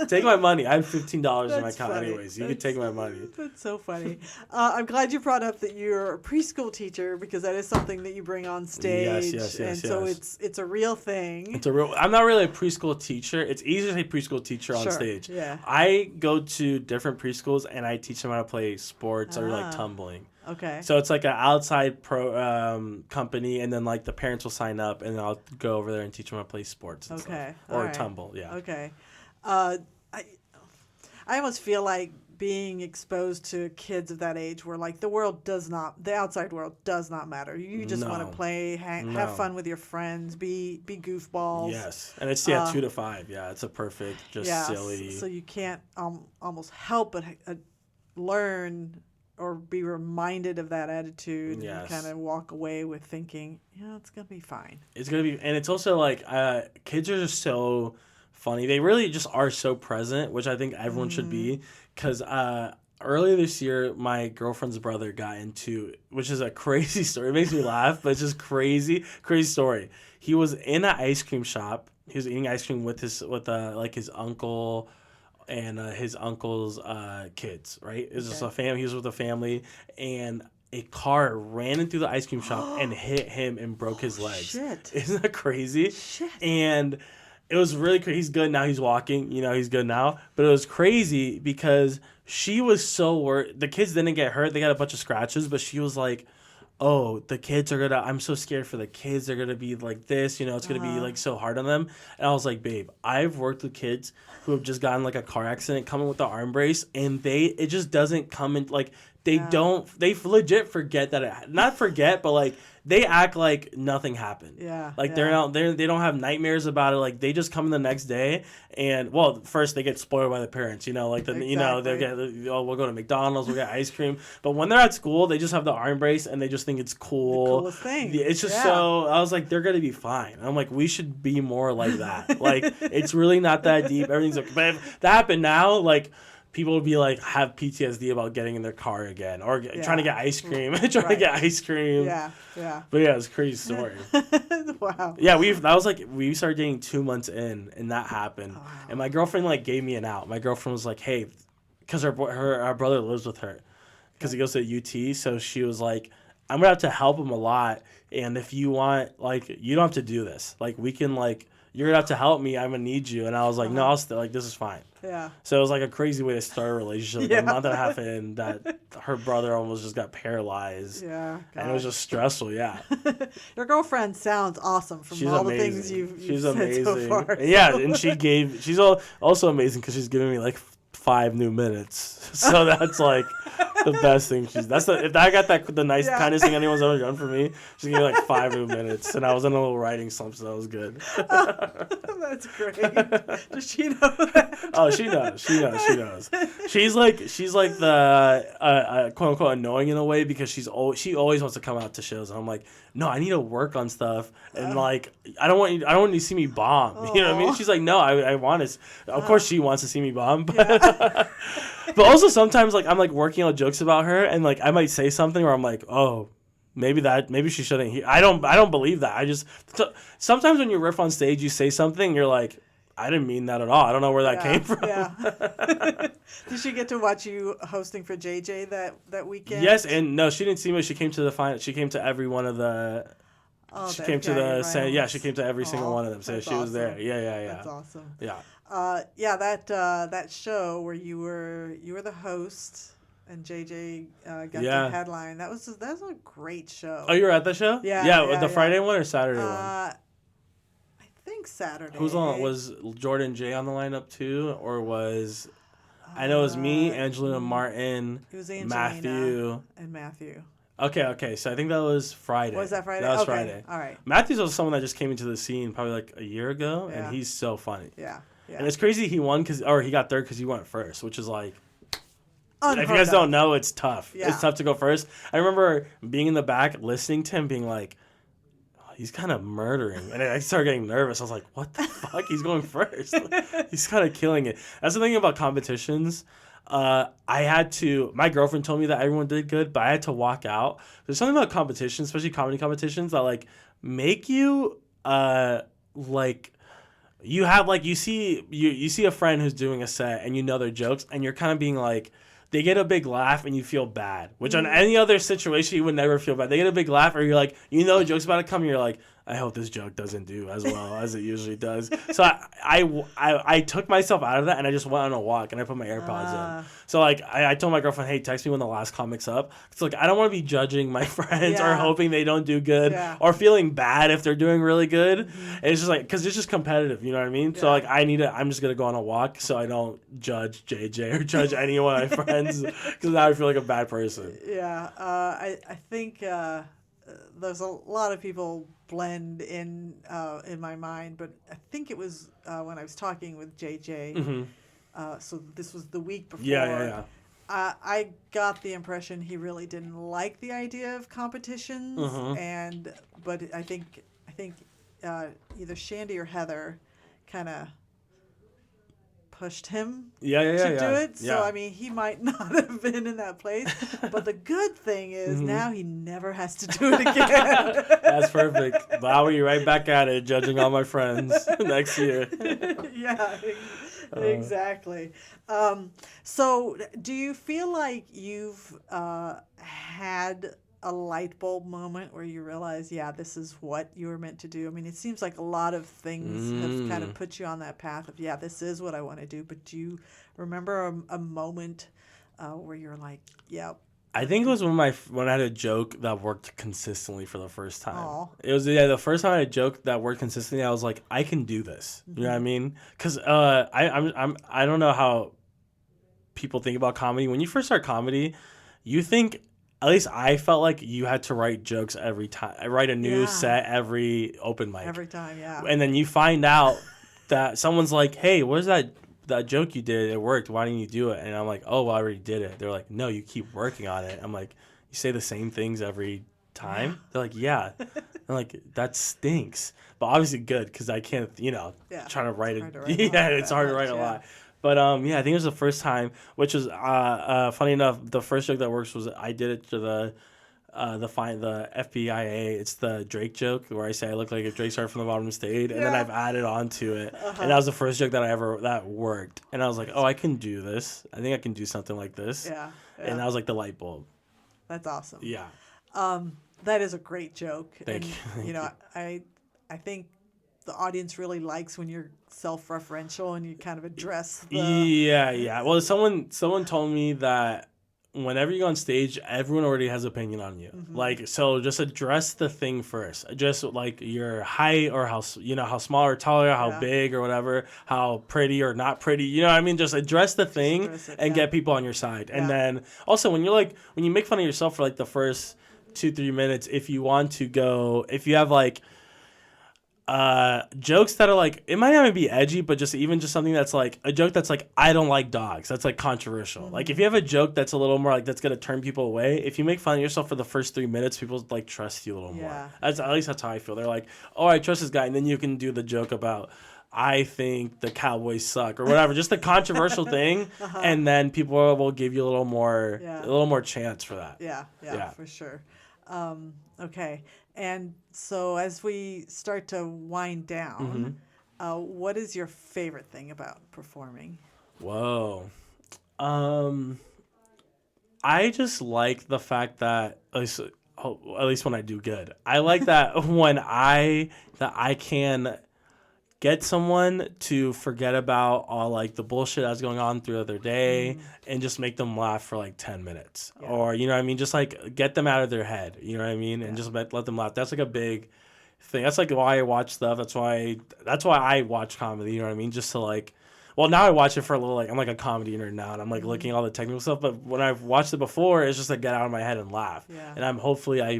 Take my money. I have $15 in my account anyways. You can take my money. That's so funny. I'm glad you brought up that you're a preschool teacher, because that is something that you bring on stage. Yes. So it's a real thing. I'm not really a preschool teacher. It's easy to say preschool teacher on stage. Yeah. I go to different preschools and I teach them how to play sports or like tumbling. Okay. So it's like an outside company, and then like the parents will sign up, and I'll go over there and teach them how to play sports and stuff. Or tumble, yeah. Okay. I almost feel like being exposed to kids of that age where like the outside world does not matter. You just want to play, have fun with your friends, be goofballs. Yes. And it's 2 to 5. Yeah, it's a perfect, silly. So you can't almost help but learn or be reminded of that attitude, and kind of walk away with thinking, it's going to be fine. It's going to be, and it's also like, kids are just so funny. They really just are so present, which I think everyone should be, because earlier this year, my girlfriend's brother got into, which is a crazy story. It makes me laugh, but it's just crazy story. He was in an ice cream shop. He was eating ice cream with his uncle and his uncle's kids, right? It was just a family. He was with a family, and a car ran into the ice cream shop and hit him and broke his legs. Shit. Isn't that crazy? Shit. And it was really crazy. He's good now. He's walking. He's good now. But it was crazy because she was so worried. The kids didn't get hurt. They got a bunch of scratches, but she was like, oh, the kids are gonna, I'm so scared for the kids. They're gonna be like this, it's gonna be like so hard on them. And I was like, babe, I've worked with kids who have just gotten like a car accident coming with the arm brace, and it just doesn't come in, like, they legit forget that not forget, but like they act like nothing happened. Yeah. Like they don't have nightmares about it. Like they just come in the next day, and well, first they get spoiled by the parents. Like they get, we'll go to McDonald's, we'll get ice cream. But when they're at school, they just have the arm brace and they just think it's cool. The coolest thing. It's just so, I was like, they're gonna be fine. I'm like, we should be more like that. Like it's really not that deep. Everything's okay. But if that happened now, like, people would be like, have PTSD about getting in their car again, or trying to get ice cream, to get ice cream. Yeah. But yeah, it's a crazy story. Wow. Yeah, we started dating 2 months in, and that happened. Oh. And my girlfriend like gave me an out. My girlfriend was like, hey, because our brother lives with her, because he goes to UT. So she was like, I'm gonna have to help him a lot, and if you want, like, you don't have to do this. Like, we can, like, you're gonna have to help me. I'm gonna need you. And I was like, no, I'll still, like, this is fine. Yeah. So it was like a crazy way to start a relationship. Yeah. The month and a half in, that her brother almost just got paralyzed. Yeah. Gosh. And it was just stressful. Yeah. Your girlfriend sounds awesome from she's all amazing. the things you've she's said amazing. so far. And yeah, and she's also amazing because she's giving me like 5 new minutes. So that's like the best thing if I got the nice kindest thing anyone's ever done for me, she's giving me like 5 new minutes, and I was in a little writing slump, so that was good. That's great. Does she know that? Oh, she knows. She knows. She's like the quote unquote annoying in a way, because she always wants to come out to shows, and I'm like, no, I need to work on stuff, and like I don't want you to see me bomb. You know what I mean? She's like, no, I want to. Of course, she wants to see me bomb, but but also sometimes like I'm like working on jokes about her, and like I might say something where I'm like, oh, maybe she shouldn't hear. I don't believe that. Sometimes when you riff on stage, you say something, you're like, I didn't mean that at all. I don't know where that came from. Yeah. Did she get to watch you hosting for JJ that weekend? Yes, and no, she didn't see me. She came to the final. She came to every one of the. Oh, she came to the. Yeah, she came to every single one of them. So she was there. Yeah. That's awesome. Yeah. That show where you were the host and JJ got the headline. That was a great show. Oh, you were at the show? Yeah. The Friday one or Saturday one? I think Saturday. Who's on? Was Jordan J on the lineup too, or was? I know it was me, Angelina Martin, it was Angelina Matthew. Okay. So I think that was Friday. Was that Friday? That was Friday. All right. Matthew's was someone that just came into the scene probably like a year ago, and he's so funny. Yeah. And it's crazy he won he got third because he went first, which is like, unheard if you guys of. don't know, it's tough. Yeah. It's tough to go first. I remember being in the back listening to him being like, oh, he's kind of murdering. And I started getting nervous. I was like, what the fuck? He's going first. He's kind of killing it. That's the thing about competitions. My girlfriend told me that everyone did good, but I had to walk out. There's something about competitions, especially comedy competitions, that like make you like, you have like, you see a friend who's doing a set and you know their jokes, and you're kind of being like, they get a big laugh and you feel bad, which on any other situation you would never feel bad. They get a big laugh, or you're like, a joke's about to come, and you're like, I hope this joke doesn't do as well as it usually does. So I took myself out of that, and I just went on a walk, and I put my AirPods in. So like I told my girlfriend, hey, text me when the last comic's up. It's like, I don't want to be judging my friends or hoping they don't do good or feeling bad if they're doing really good. And it's just like, because it's just competitive, you know what I mean? So like I'm just gonna go on a walk so I don't judge JJ or judge any one of my friends, because now I feel like a bad person. Yeah, I think there's a lot of people blend in my mind, but I think it was when I was talking with JJ. Mm-hmm. So this was the week before. Yeah. I got the impression he really didn't like the idea of competitions, but I think either Shandy or Heather kind of pushed him to do it. So I mean, he might not have been in that place, but the good thing is now he never has to do it again. That's perfect. But I'll be right back at it, judging all my friends next year. Yeah, exactly. So do you feel like you've had a light bulb moment where you realize, this is what you were meant to do? I mean, it seems like a lot of things have kind of put you on that path of, this is what I want to do. But do you remember a moment where you're like, I think it was when I had a joke that worked consistently for the first time. Aw. It was the first time I had a joke that worked consistently. I was like, I can do this. You know what I mean? Because I don't know how people think about comedy. When you first start comedy, you think, at least I felt like you had to write jokes every time. Write a new set every open mic. Every time, yeah. And then you find out that someone's like, hey, what is that joke you did? It worked. Why didn't you do it? And I'm like, oh, well, I already did it. They're like, no, you keep working on it. I'm like, you say the same things every time? They're like, yeah. I'm like, that stinks. But obviously good because I can't, trying to write it. It's hard to write a lot. But I think it was the first time, which was funny enough. The first joke that works was I did it to the FBIA. It's the Drake joke where I say I look like if Drake started from the bottom of the stage, and then I've added on to it, and that was the first joke that worked. And I was like, oh, I can do this. I think I can do something like this. Yeah. And that was like the light bulb. That's awesome. Yeah. That is a great joke. Thank you. I think the audience really likes when you're self-referential and you kind of address the... Yeah. Well, someone told me that whenever you go on stage, everyone already has opinion on you. Like, so just address the thing first. Just like your height or how small or tall or how big or whatever, how pretty or not pretty. You know what I mean? Just address the thing and get people on your side. And then also when you make fun of yourself for like the first 2-3 minutes, if you have like jokes that are like, it might not even be edgy, but just something that's like a joke that's like, I don't like dogs. That's like controversial. Like if you have a joke that's a little more like that's gonna turn people away, if you make fun of yourself for the first 3 minutes, people like trust you a little more. At least that's how I feel. They're like, oh, I trust this guy, and then you can do the joke about, I think the Cowboys suck or whatever, just the controversial thing, and then people will give you a little more chance for that. Yeah, for sure. Okay. And so as we start to wind down, what is your favorite thing about performing? Whoa. I just like the fact that, at least when I do good, I like that when I can get someone to forget about all like the bullshit that's going on throughout their day and just make them laugh for like 10 minutes or, you know what I mean? Just like get them out of their head, you know what I mean? And just let them laugh. That's like a big thing. That's like why I watch stuff. That's why I watch comedy, you know what I mean? Just to like, well, now I watch it for a little, like, I'm like a comedy nerd now and I'm like looking at all the technical stuff. But when I've watched it before, it's just like get out of my head and laugh. Yeah. And hopefully I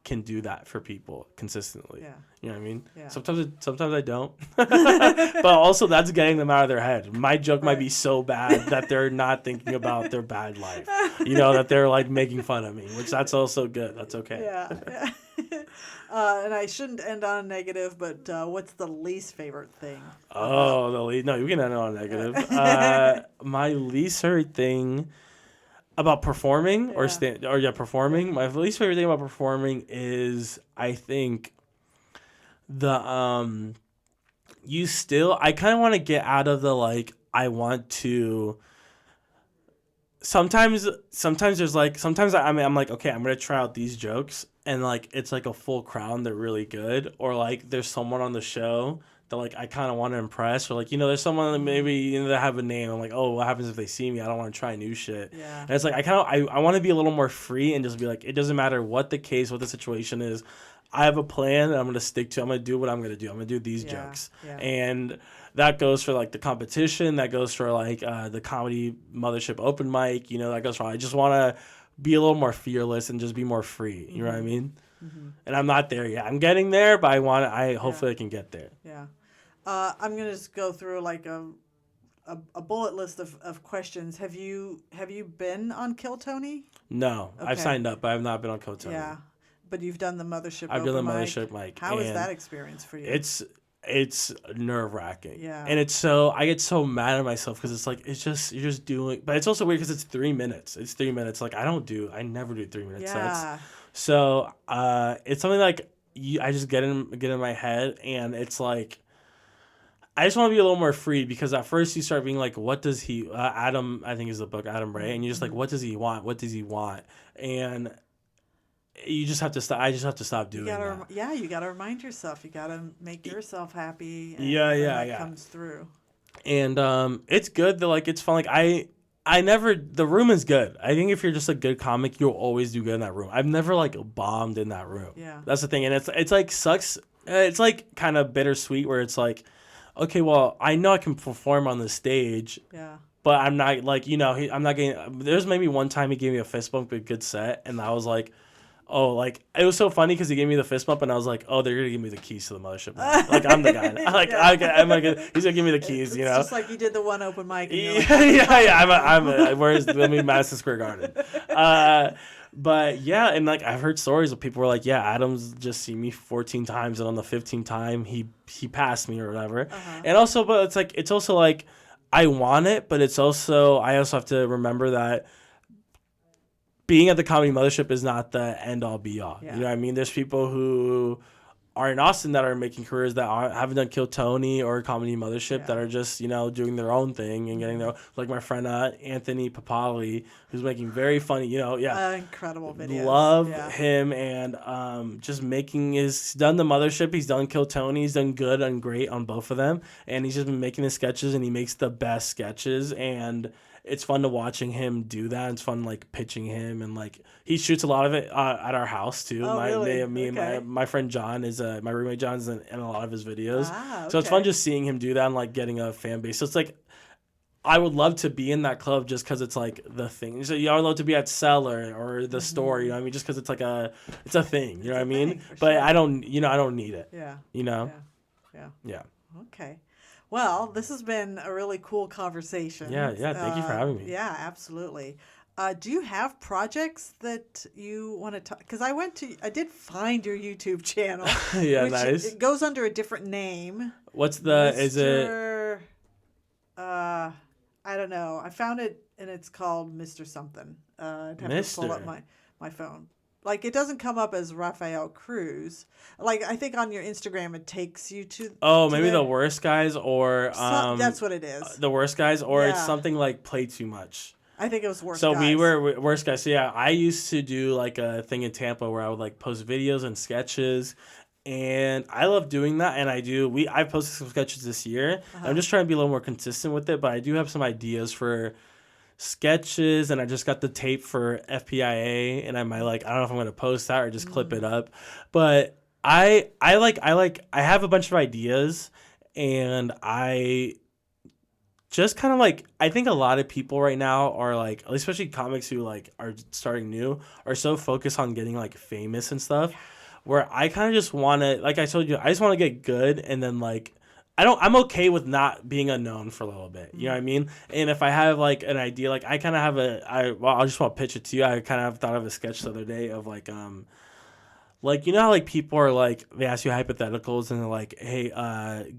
can do that for people consistently. Yeah. You know what I mean? Yeah. Sometimes I don't. But also that's getting them out of their head. My joke might be so bad that they're not thinking about their bad life. That they're like making fun of me, which that's also good. That's okay. Yeah. And I shouldn't end on a negative, but what's the least favorite thing? No, you can end on a negative. My least favorite thing about performing performing. My least favorite thing about performing is, I think, I kind of want to get out of the like, I want to. Sometimes there's like, I'm like, okay, I'm gonna try out these jokes, and like it's like a full crowd and they're really good, or like there's someone on the show that like I kind of want to impress, or like there's someone that maybe that have a name. I'm like, oh, what happens if they see me? I don't want to try new shit. Yeah. And it's like I want to be a little more free and just be like, it doesn't matter what the case, what the situation is. I have a plan that I'm going to stick to. I'm going to do what I'm going to do. I'm going to do these jokes. Yeah. And that goes for like the competition. That goes for like the Comedy Mothership open mic. That goes for, I just want to be a little more fearless and just be more free. You know what I mean? Mm-hmm. And I'm not there yet. I'm getting there, but hopefully I can get there. Yeah. I'm going to just go through like a bullet list of questions. Have you been on Kill Tony? No. Okay. I've signed up, but I have not been on Kill Tony. Yeah. But you've done the Mothership I've done the Mothership mic. How is that experience for you? It's nerve-wracking. Yeah. And I get so mad at myself because it's like, you're just doing, but it's also weird because it's 3 minutes. It's 3 minutes. Like I never do 3 minute sets. So it's something like I just get in my head, and it's like, I just want to be a little more free, because at first you start being like, what does he, Adam, I think is the book, Adam Ray, and you're just like, what does he want? What does he want? And you just have to stop. I just have to stop doing that. Yeah, you got to remind yourself. You got to make yourself happy. And that comes through. And it's good that like it's fun. Like The room is good. I think if you're just a good comic, you'll always do good in that room. I've never like bombed in that room. Yeah. That's the thing. And it's like sucks. It's like kind of bittersweet where it's like, okay, well, I know I can perform on the stage. Yeah. But I'm not like, I'm not getting, there's maybe one time he gave me a fist bump, a good set. And I was like, oh, like, it was so funny because he gave me the fist bump and I was like, oh, they're going to give me the keys to the mothership now. Like, I'm the guy. He's going to give me the keys, It's just like you did the one open mic. And yeah. Where's, Madison Square Garden. But yeah, and like I've heard stories of people who are like, yeah, Adam's just seen me 14 times and on the 15th time he passed me or whatever. And also, but it's also like, I want it, but I also have to remember that being at the Comedy Mothership is not the end all be all. Yeah. You know what I mean? There's people who are in Austin that are making careers that haven't done Kill Tony or Comedy Mothership that are just, doing their own thing and getting their, like my friend Anthony Papali, who's making very funny, incredible videos. Love him and just he's done the Mothership, he's done Kill Tony, he's done good and great on both of them, and he's just been making the sketches and he makes the best sketches and it's fun to watching him do that. It's fun like pitching him and like he shoots a lot of it at our house too. Really? And my friend John is my roommate John's in a lot of his videos. Okay. So it's fun just seeing him do that and like getting a fan base. So it's like I would love to be in that club just because it's like the thing. So I would love to be at Cellar or the store. You know what I mean? Just because it's like it's a thing. You know what I mean? But sure. I don't need it. Yeah. Yeah. Okay. Well, this has been a really cool conversation. Yeah. Thank you for having me. Yeah, absolutely. Do you have projects that you want to talk? Because I did find your YouTube channel. Yeah, which nice. It goes under a different name. What's is it? I don't know. I found it and it's called Mr. Something. I'd have to pull up my phone. Like, it doesn't come up as Rafael Cruz. Like, I think on your Instagram it takes you to... Oh, maybe The Worst Guys or... that's what it is. The Worst Guys, or it's something like Play Too Much. I think it was Worst Guys. So we were Worst Guys. So, yeah, I used to do, like, a thing in Tampa where I would, like, post videos and sketches. And I love doing that, and I've posted some sketches this year. I'm just trying to be a little more consistent with it, but I do have some ideas for... sketches, and I just got the tape for FPIA, and I might I don't know if I'm gonna post that or just clip it up, but I have a bunch of ideas, and I just kind of I think a lot of people right now are especially comics who are starting new, are so focused on getting famous and stuff, where I kind of just want to, like I told you, I just want to get good, and then I'm okay with not being unknown for a little bit. You know what I mean? And if I have an idea, I kind of have I just want to pitch it to you. I kind of thought of a sketch the other day of you know how people are they ask you hypotheticals and they're like, hey,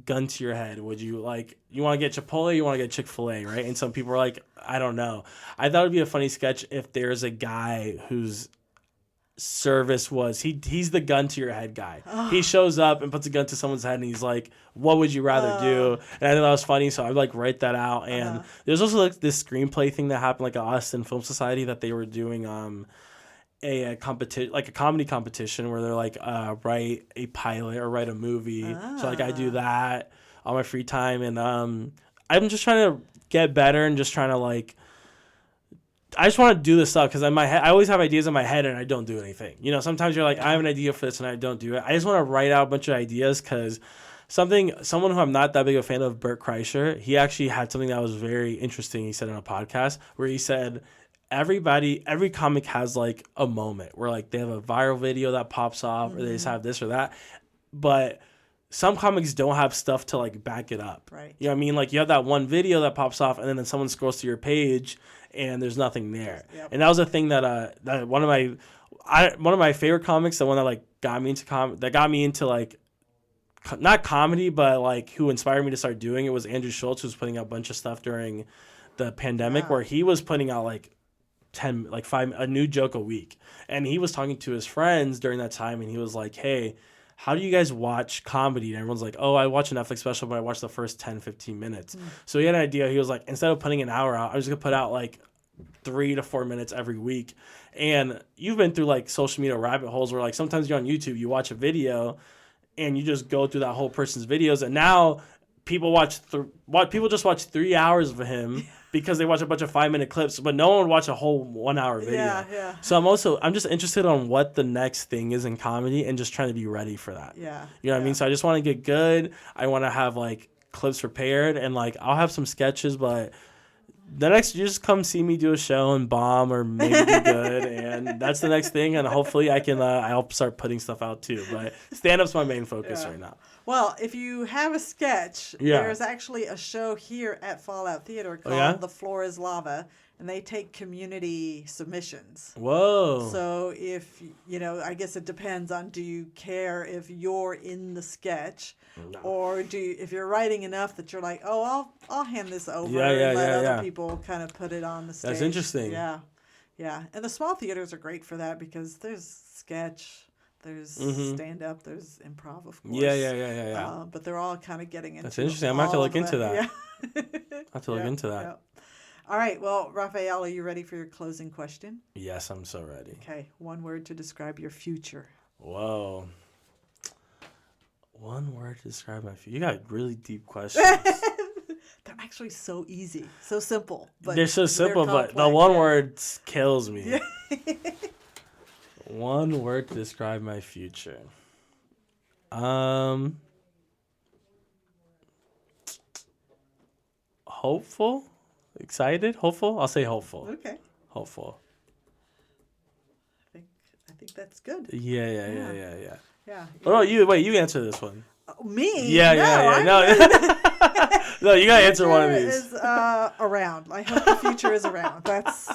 gun to your head, would you you want to get Chipotle or you want to get Chick-fil-A, right? And some people are like, I don't know. I thought it'd be a funny sketch if there's a guy who's service was he's the gun to your head guy. He shows up and puts a gun to someone's head and he's like, what would you rather do? And I thought that was funny, so I write that out. And there's also this screenplay thing that happened at Austin Film Society that they were doing a competition, a comedy competition where they're write a pilot or write a movie. So I do that on my free time, and I'm just trying to get better and just trying to I just want to do this stuff because in my head, I always have ideas in my head and I don't do anything. Sometimes you're I have an idea for this and I don't do it. I just want to write out a bunch of ideas because someone who I'm not that big a fan of, Bert Kreischer, he actually had something that was very interesting. He said on a podcast where he said, every comic has a moment where they have a viral video that pops off or they just have this or that. But some comics don't have stuff to back it up. Right. You know what I mean? You have that one video that pops off and then someone scrolls to your page and there's nothing there. Yep. And that was a thing that one of my favorite comics, the one that got me into not comedy, but who inspired me to start doing it, was Andrew Schultz, who was putting out a bunch of stuff during the pandemic, where he was putting out 5 a new joke a week. And he was talking to his friends during that time and he was like, hey, how do you guys watch comedy? And everyone's like, oh, I watch a Netflix special, but I watch the first 10, 15 minutes. So he had an idea. He was like, instead of putting an hour out, I was going to put out 3 to 4 minutes every week. And you've been through social media rabbit holes where sometimes you're on YouTube, you watch a video and you just go through that whole person's videos. And now people just watch 3 hours of him because they watch a bunch of 5-minute clips, but no one would watch a whole 1 hour video. Yeah. So I'm just interested on what the next thing is in comedy and just trying to be ready for that. Yeah. You know what I mean? So I just want to get good. I want to have like clips prepared, and like I'll have some sketches, but the next, you just come see me do a show and bomb or maybe be good, and that's the next thing. And hopefully I can I'll start putting stuff out too. But stand-up's my main focus right now. Well, if you have a sketch, there's actually a show here at Fallout Theater called The Floor is Lava, and they take community submissions. Whoa. So if, I guess it depends on, do you care if you're in the sketch? No. Or if you're writing enough that you're like, oh, I'll hand this over and let other people kind of put it on the stage. That's interesting. Yeah. And the small theaters are great for that because there's sketch, there's stand-up, there's improv, of course. Yeah. But they're all kind of getting into. That's interesting. I'm going to have to look into that. Yeah. I'll have to look into that. Yeah. All right. Well, Rafael, are you ready for your closing question? Yes, I'm so ready. Okay. One word to describe your future. Whoa. One word to describe my future. You got really deep questions. They're actually so easy, so simple. But they're so simple, but the one word kills me. Yeah. One word to describe my future. Hopeful? Excited? Hopeful? I'll say hopeful. Okay. Hopeful. I think that's good. Yeah. Yeah. Oh, you answer this one. Me? Yeah. No, no, you gotta answer one of these. Is around. I hope the future is around. That's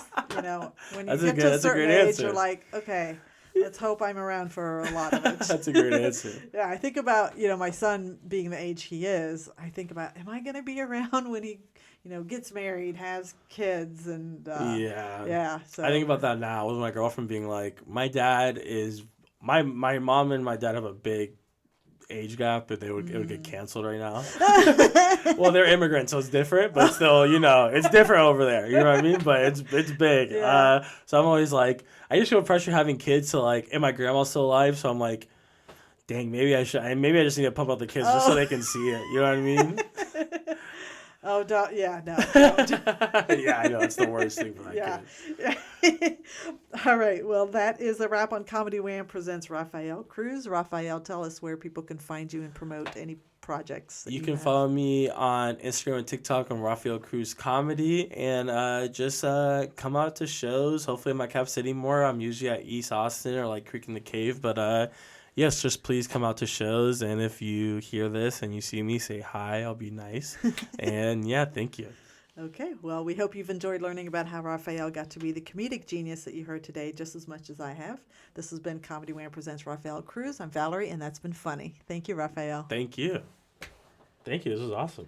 when you get to a certain age, you're like, okay, let's hope I'm around for a lot of it. That's a great answer. Yeah, I think about my son being the age he is. I think about, am I gonna be around when he gets married, has kids, and yeah. So I think about that now with my girlfriend being like, my dad is my mom and my dad have a big age gap, but it would get canceled right now. Well, they're immigrants, so it's different, but still, it's different over there. You know what I mean? But it's big. Yeah. So I'm always like, I just feel pressure having kids. So like, and my grandma's still alive, so I'm like, dang, maybe I just need to pump out the kids just so they can see it. You know what I mean? Oh, don't. Yeah, no. Yeah, I know. It's the worst thing for that kid. All right. Well, that is a wrap on Comedy Wham presents Rafael Cruz. Rafael, tell us where people can find you and promote any projects. You can follow me on Instagram and TikTok on Rafael Cruz Comedy, and just come out to shows. Hopefully in my Cap City more. I'm usually at East Austin or like Creek in the Cave, but yes, just please come out to shows, and if you hear this and you see me, say hi. I'll be nice. And yeah, thank you. Okay, well, we hope you've enjoyed learning about how Rafael got to be the comedic genius that you heard today just as much as I have. This has been Comedy Wham presents Rafael Cruz. I'm Valerie, and that's been funny. Thank you, Rafael. Thank you. This was awesome.